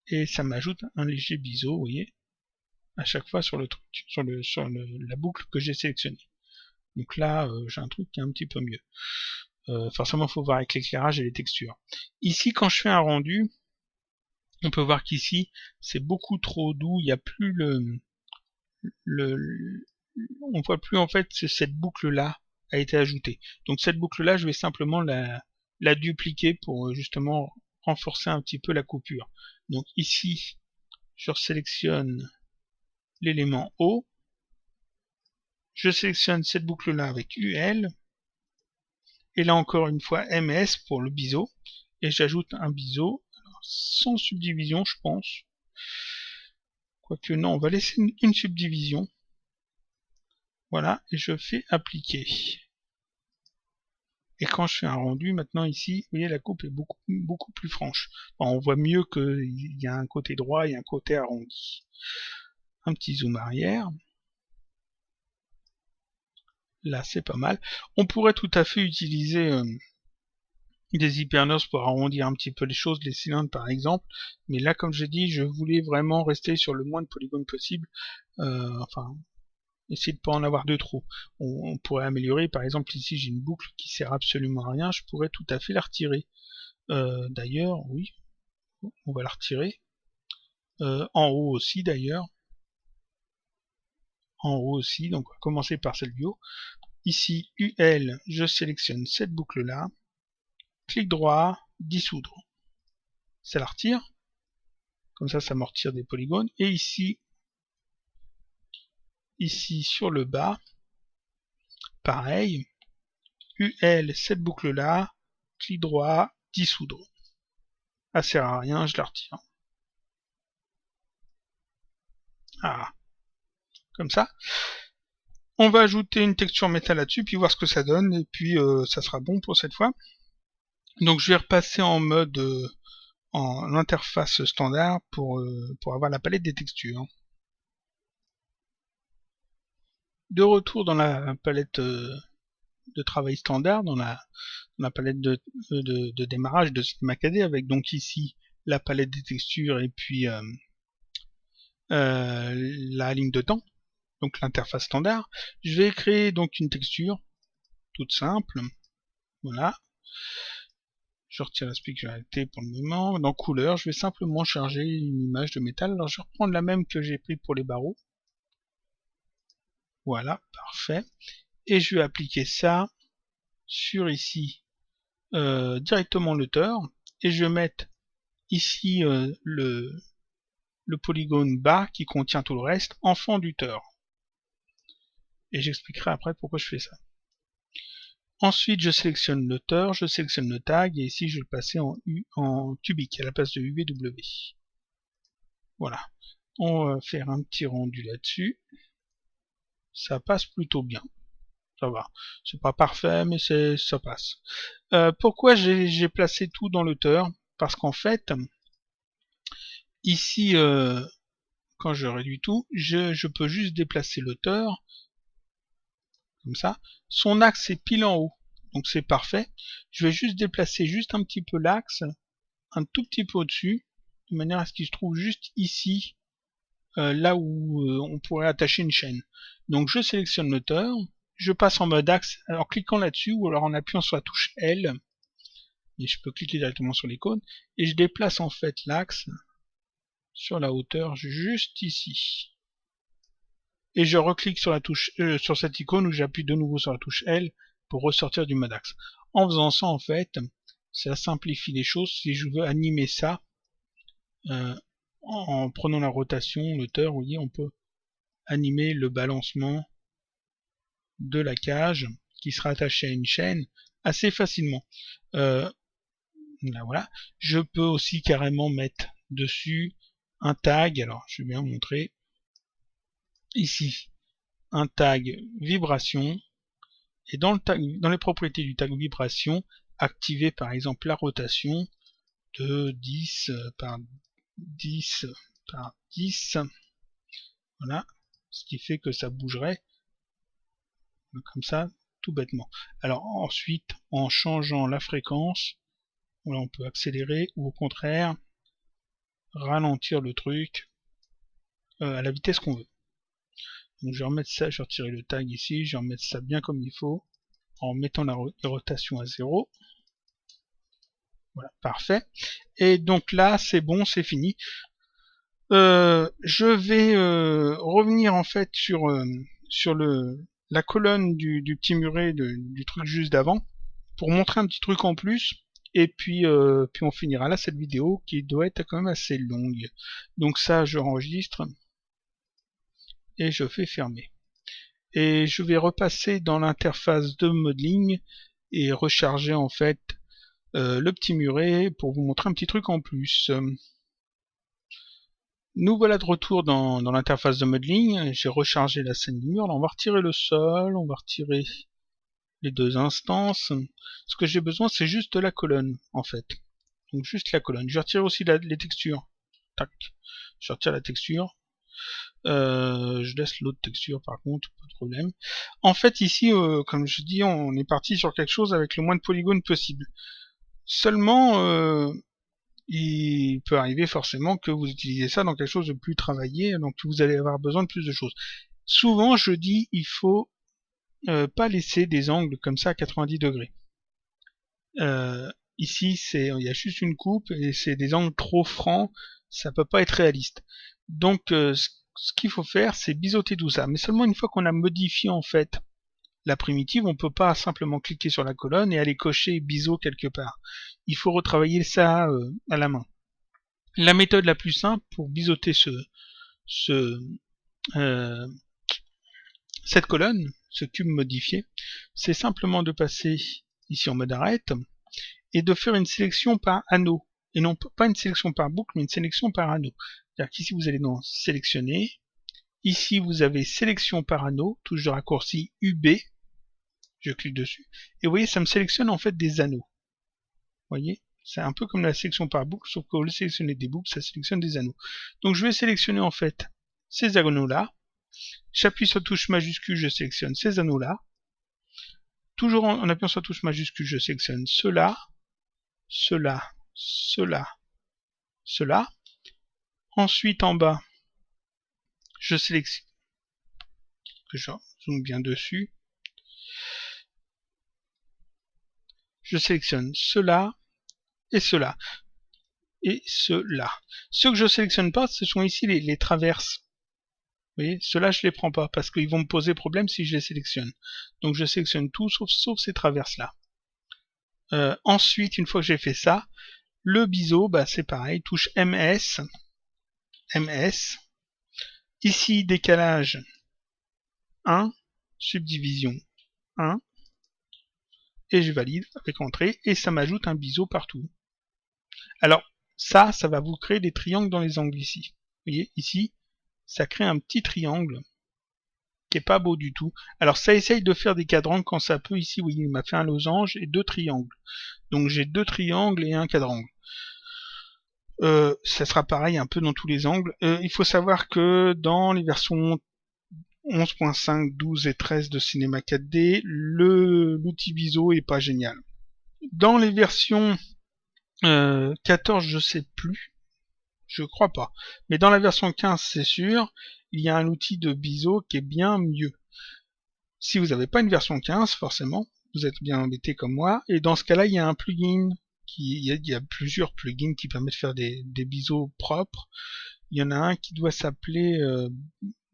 Et ça m'ajoute un léger biseau, vous voyez, à chaque fois sur le truc, sur la boucle que j'ai sélectionnée. Donc là, j'ai un truc qui est un petit peu mieux. Forcément, il faut voir avec l'éclairage et les textures. Ici, quand je fais un rendu, on peut voir qu'ici, c'est beaucoup trop doux. Il n'y a plus on voit plus en fait cette boucle-là a été ajoutée. Donc cette boucle-là, je vais simplement la dupliquer pour justement renforcer un petit peu la coupure. Donc ici, je sélectionne l'élément O, je sélectionne cette boucle-là avec UL, et là encore une fois MS pour le biseau, et j'ajoute un biseau, sans subdivision je pense, quoique non, on va laisser une subdivision, voilà, et je fais appliquer. Et quand je fais un rendu, maintenant ici, vous voyez, la coupe est beaucoup plus franche. Enfin, on voit mieux qu'il y a un côté droit et un côté arrondi. Un petit zoom arrière. Là, c'est pas mal. On pourrait tout à fait utiliser des hypernoses pour arrondir un petit peu les choses, les cylindres par exemple. Mais là, comme j'ai dit, je voulais vraiment rester sur le moins de polygones possible. Enfin, essayer de pas en avoir de trop. On pourrait améliorer, par exemple ici j'ai une boucle qui sert absolument à rien, je pourrais tout à fait la retirer. D'ailleurs, oui, on va la retirer. En haut aussi d'ailleurs. En haut aussi, donc on va commencer par celle du haut. Ici, UL, je sélectionne cette boucle-là. Clic droit, dissoudre. Ça la retire. Comme ça me retire des polygones. Et ici sur le bas, pareil. UL, cette boucle-là. Clic droit, dissoudre. Ça sert à rien, je la retire. Ah, comme ça. On va ajouter une texture métal là-dessus, puis voir ce que ça donne, et puis ça sera bon pour cette fois. Donc je vais repasser en mode en interface standard pour avoir la palette des textures. De retour dans la palette de travail standard, dans la palette de démarrage de CinemaKD, avec donc ici la palette des textures et puis la ligne de temps, donc l'interface standard. Je vais créer donc une texture toute simple. Voilà. Je retire la spécularité pour le moment. Dans couleur, je vais simplement charger une image de métal. Alors je vais reprendre la même que j'ai pris pour les barreaux. Voilà, parfait. Et je vais appliquer ça sur ici directement l'auteur. Et je vais mettre ici le polygone bas qui contient tout le reste en fond d'auteur. Et j'expliquerai après pourquoi je fais ça. Ensuite, je sélectionne l'auteur, je sélectionne le tag, et ici je vais le passer en cubique à la place de UVW. Voilà. On va faire un petit rendu là-dessus. Ça passe plutôt bien. Ça va. C'est pas parfait, mais ça passe. Pourquoi j'ai placé tout dans l'auteur? Parce qu'en fait, ici, quand je réduis tout, je peux juste déplacer l'auteur, comme ça. Son axe est pile en haut, donc c'est parfait. Je vais juste déplacer juste un petit peu l'axe, un tout petit peu au-dessus, de manière à ce qu'il se trouve juste ici, là où on pourrait attacher une chaîne. Donc je sélectionne l'auteur, je passe en mode axe en cliquant là-dessus ou alors en appuyant sur la touche L, et je peux cliquer directement sur l'icône, et je déplace en fait l'axe sur la hauteur juste ici. Et je reclique sur la touche sur cette icône où j'appuie de nouveau sur la touche L pour ressortir du mode axe. En faisant ça, en fait, ça simplifie les choses. Si je veux animer ça, en prenant la rotation, l'auteur, vous voyez, on peut animer le balancement de la cage qui sera attachée à une chaîne assez facilement. Là, voilà. Je peux aussi carrément mettre dessus un tag. Alors, je vais bien montrer ici un tag vibration. Et dans les propriétés du tag vibration, activer par exemple la rotation de 10 par 10 par 10. Voilà. Ce qui fait que ça bougerait comme ça, tout bêtement. Alors ensuite, en changeant la fréquence, voilà, on peut accélérer ou au contraire ralentir le truc à la vitesse qu'on veut. Donc je vais remettre ça, je vais retirer le tag ici, je vais remettre ça bien comme il faut, en mettant la rotation à 0. Voilà, parfait. Et donc là, c'est bon, c'est fini. Je vais revenir en fait sur la colonne du petit muret du truc juste d'avant pour montrer un petit truc en plus. Et puis on finira là cette vidéo qui doit être quand même assez longue. Donc ça, je enregistre et je fais fermer. Et je vais repasser dans l'interface de modeling et recharger en fait le petit muret pour vous montrer un petit truc en plus. Nous voilà de retour dans l'interface de modeling. J'ai rechargé la scène du mur. Là, on va retirer le sol, on va retirer les deux instances. Ce que j'ai besoin, c'est juste de la colonne, en fait. Donc juste la colonne. Je vais retirer aussi les textures. Tac. Je retire la texture. Je laisse l'autre texture par contre, pas de problème. En fait, ici, comme je dis, on est parti sur quelque chose avec le moins de polygones possible. Seulement, il peut arriver forcément que vous utilisez ça dans quelque chose de plus travaillé, donc vous allez avoir besoin de plus de choses. Souvent, je dis, il faut pas laisser des angles comme ça à 90 degrés. Ici, il y a juste une coupe et c'est des angles trop francs, ça peut pas être réaliste. Donc, ce qu'il faut faire, c'est biseauter tout ça. Mais seulement une fois qu'on a modifié en fait la primitive, on peut pas simplement cliquer sur la colonne et aller cocher biseau quelque part. Il faut retravailler ça à la main. La méthode la plus simple pour biseauter cette colonne, ce cube modifié, c'est simplement de passer ici en mode arrête et de faire une sélection par anneau. Et non pas une sélection par boucle, mais une sélection par anneau. C'est-à-dire qu'ici vous allez dans sélectionner, ici vous avez sélection par anneau, touche de raccourci UB, je clique dessus, et vous voyez ça me sélectionne en fait des anneaux. Vous voyez, c'est un peu comme la sélection par boucle, sauf qu'au lieu de sélectionner des boucles, ça sélectionne des anneaux. Donc je vais sélectionner en fait ces anneaux-là, j'appuie sur la touche majuscule, je sélectionne ces anneaux-là, toujours en appuyant sur la touche majuscule, je sélectionne cela, cela, cela, cela. Ensuite en bas, je sélectionne, que je zoome bien dessus, je sélectionne cela et cela et cela. Ceux que je sélectionne pas, ce sont ici les traverses. Vous voyez, ceux-là je les prends pas parce qu'ils vont me poser problème si je les sélectionne. Donc je sélectionne tout sauf ces traverses-là. Ensuite, une fois que j'ai fait ça, le biseau, bah, c'est pareil, touche MS, MS. Ici, décalage 1, subdivision 1, et je valide avec entrée, et ça m'ajoute un biseau partout. Alors, ça va vous créer des triangles dans les angles ici. Vous voyez, ici, ça crée un petit triangle qui est pas beau du tout. Alors, ça essaye de faire des cadrans quand ça peut. Ici, vous voyez, il m'a fait un losange et 2 triangles. Donc, j'ai 2 triangles et un quadrangle. Ça sera pareil un peu dans tous les angles. Il faut savoir que dans les versions 11.5, 12 et 13 de Cinema 4D, l'outil biseau est pas génial. Dans les versions 14, je sais plus, je crois pas. Mais dans la version 15, c'est sûr, il y a un outil de biseau qui est bien mieux. Si vous n'avez pas une version 15, forcément, vous êtes bien embêté comme moi. Et dans ce cas-là, il y a un plugin, il y a plusieurs plugins qui permettent de faire des biseaux propres. Il y en a un qui doit s'appeler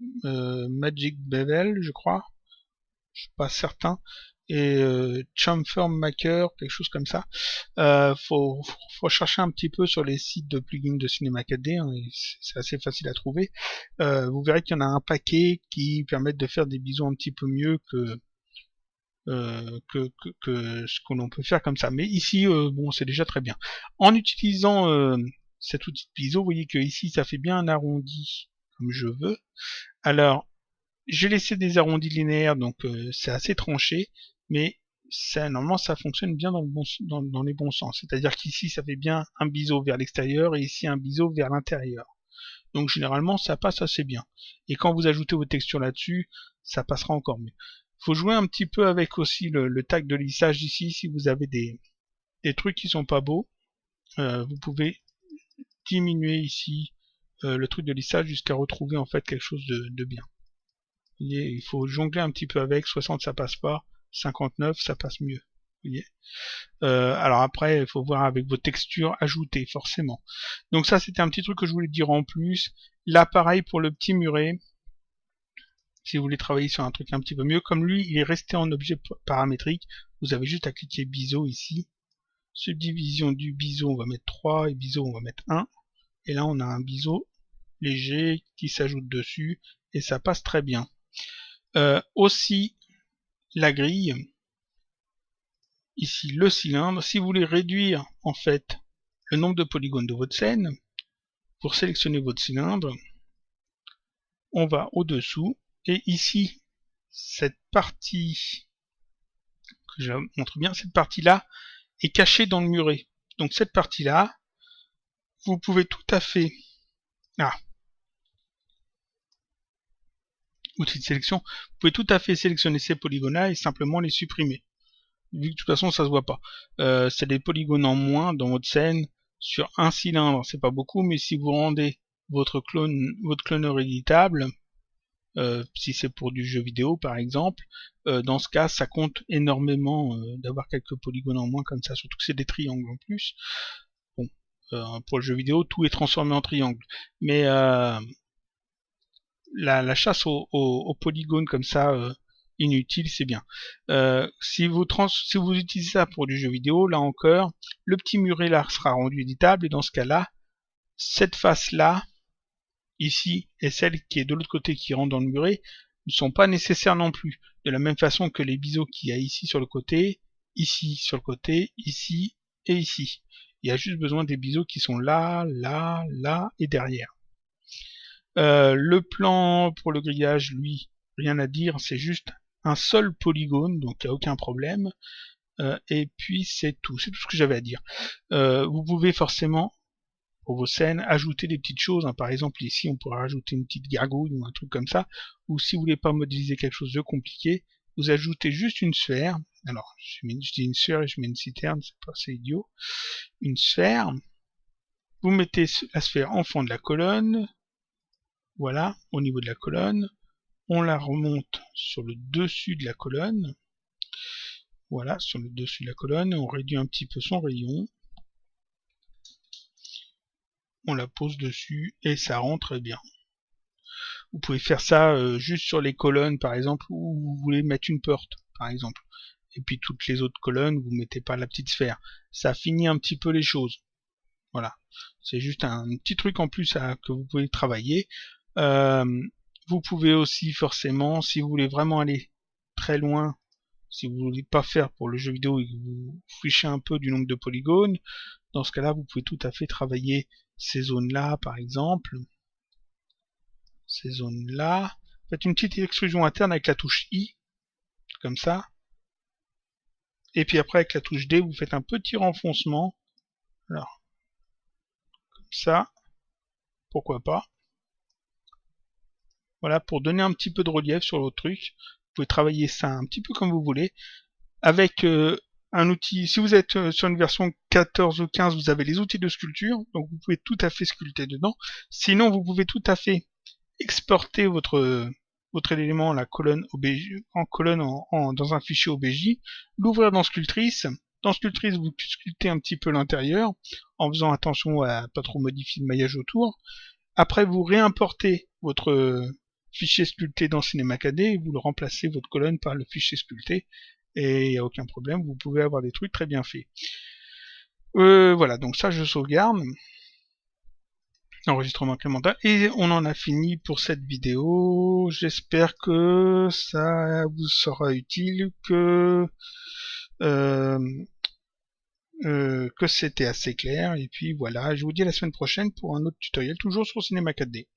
Magic Bevel, je crois. Je suis pas certain. Et Chamfer Maker, quelque chose comme ça. Faut chercher un petit peu sur les sites de plugins de Cinema 4D, hein, c'est assez facile à trouver. Vous verrez qu'il y en a un paquet qui permettent de faire des biseaux un petit peu mieux que ce que l'on peut faire comme ça. Mais ici, bon, c'est déjà très bien. En utilisant cet outil de biseau, vous voyez que ici, ça fait bien un arrondi comme je veux. Alors, j'ai laissé des arrondis linéaires, donc c'est assez tranché, mais normalement ça fonctionne bien dans les bons sens. C'est-à-dire qu'ici ça fait bien un biseau vers l'extérieur et ici un biseau vers l'intérieur. Donc généralement ça passe assez bien. Et quand vous ajoutez vos textures là-dessus, ça passera encore mieux. Il faut jouer un petit peu avec aussi le tag de lissage ici. Si vous avez des trucs qui sont pas beaux, vous pouvez diminuer ici le truc de lissage jusqu'à retrouver en fait quelque chose de bien. Il faut jongler un petit peu avec, 60 ça passe pas, 59 ça passe mieux. Vous voyez, alors après, il faut voir avec vos textures ajoutées, forcément. Donc ça, c'était un petit truc que je voulais dire en plus. Là, pareil pour le petit muret. Si vous voulez travailler sur un truc un petit peu mieux, comme lui, il est resté en objet paramétrique, vous avez juste à cliquer biseau ici. Subdivision du biseau, on va mettre 3, et biseau, on va mettre 1. Et là, on a un biseau léger qui s'ajoute dessus, et ça passe très bien. Aussi, la grille, ici le cylindre, si vous voulez réduire en fait le nombre de polygones de votre scène, pour sélectionner votre cylindre, on va au-dessous, et ici, cette partie, que je montre bien, cette partie-là est cachée dans le muret. Donc cette partie-là, vous pouvez tout à fait... outil de sélection, vous pouvez tout à fait sélectionner ces polygones-là et simplement les supprimer. vu que de toute façon ça se voit pas. C'est des polygones en moins dans votre scène sur un cylindre, c'est pas beaucoup, mais si vous rendez votre cloneur éditable, si c'est pour du jeu vidéo par exemple, dans ce cas ça compte énormément d'avoir quelques polygones en moins comme ça, surtout que c'est des triangles en plus. Bon, pour le jeu vidéo tout est transformé en triangle, mais la chasse aux polygones comme ça inutile, c'est bien. Si vous utilisez ça pour du jeu vidéo, là encore, le petit muret là sera rendu éditable, et dans ce cas-là, cette face là ici et celle qui est de l'autre côté qui rentre dans le muret ne sont pas nécessaires non plus. De la même façon que les biseaux qu'il y a ici sur le côté, ici sur le côté, ici et ici. Il y a juste besoin des biseaux qui sont là, là, là et derrière. Le plan pour le grillage, lui, rien à dire, c'est juste un seul polygone, donc il n'y a aucun problème. Et puis c'est tout ce que j'avais à dire. Vous pouvez forcément, pour vos scènes, ajouter des petites choses, hein. Par exemple ici on pourrait rajouter une petite gargouille ou un truc comme ça, ou si vous voulez pas modéliser quelque chose de compliqué, vous ajoutez juste une sphère. Alors je dis une sphère et je mets une citerne, c'est pas assez idiot. Une sphère, vous mettez la sphère en fond de la colonne, voilà, au niveau de la colonne, on la remonte sur le dessus de la colonne, voilà, sur le dessus de la colonne, on réduit un petit peu son rayon, on la pose dessus et ça rentre très bien. Vous pouvez faire ça juste sur les colonnes par exemple où vous voulez mettre une porte par exemple, et puis toutes les autres colonnes vous mettez pas la petite sphère, ça finit un petit peu les choses. Voilà, c'est juste un petit truc en plus que vous pouvez travailler. Vous pouvez aussi forcément, si vous voulez vraiment aller très loin, si vous voulez pas faire pour le jeu vidéo et que vous fichez un peu du nombre de polygones, dans ce cas-là, vous pouvez tout à fait travailler ces zones-là, par exemple. Ces zones-là. Faites une petite extrusion interne avec la touche I, comme ça. Et puis après, avec la touche D, vous faites un petit renfoncement. Alors, comme ça. Pourquoi pas. Voilà, pour donner un petit peu de relief sur votre truc. Vous pouvez travailler ça un petit peu comme vous voulez. Avec un outil, si vous êtes sur une version 14 ou 15, vous avez les outils de sculpture, donc vous pouvez tout à fait sculpter dedans. Sinon, vous pouvez tout à fait exporter votre élément, la colonne OBJ, en colonne dans un fichier OBJ, l'ouvrir dans Sculptrice. Dans Sculptrice, vous sculptez un petit peu l'intérieur, en faisant attention à pas trop modifier le maillage autour. Après, vous réimportez votre fichier sculpté dans Cinema 4D et vous le remplacez votre colonne par le fichier sculpté. Et il n'y a aucun problème, vous pouvez avoir des trucs très bien faits. Voilà, donc ça je sauvegarde. Enregistrement incrémental. Et on en a fini pour cette vidéo. J'espère que ça vous sera utile, que c'était assez clair. Et puis voilà, je vous dis à la semaine prochaine pour un autre tutoriel, toujours sur Cinema 4D.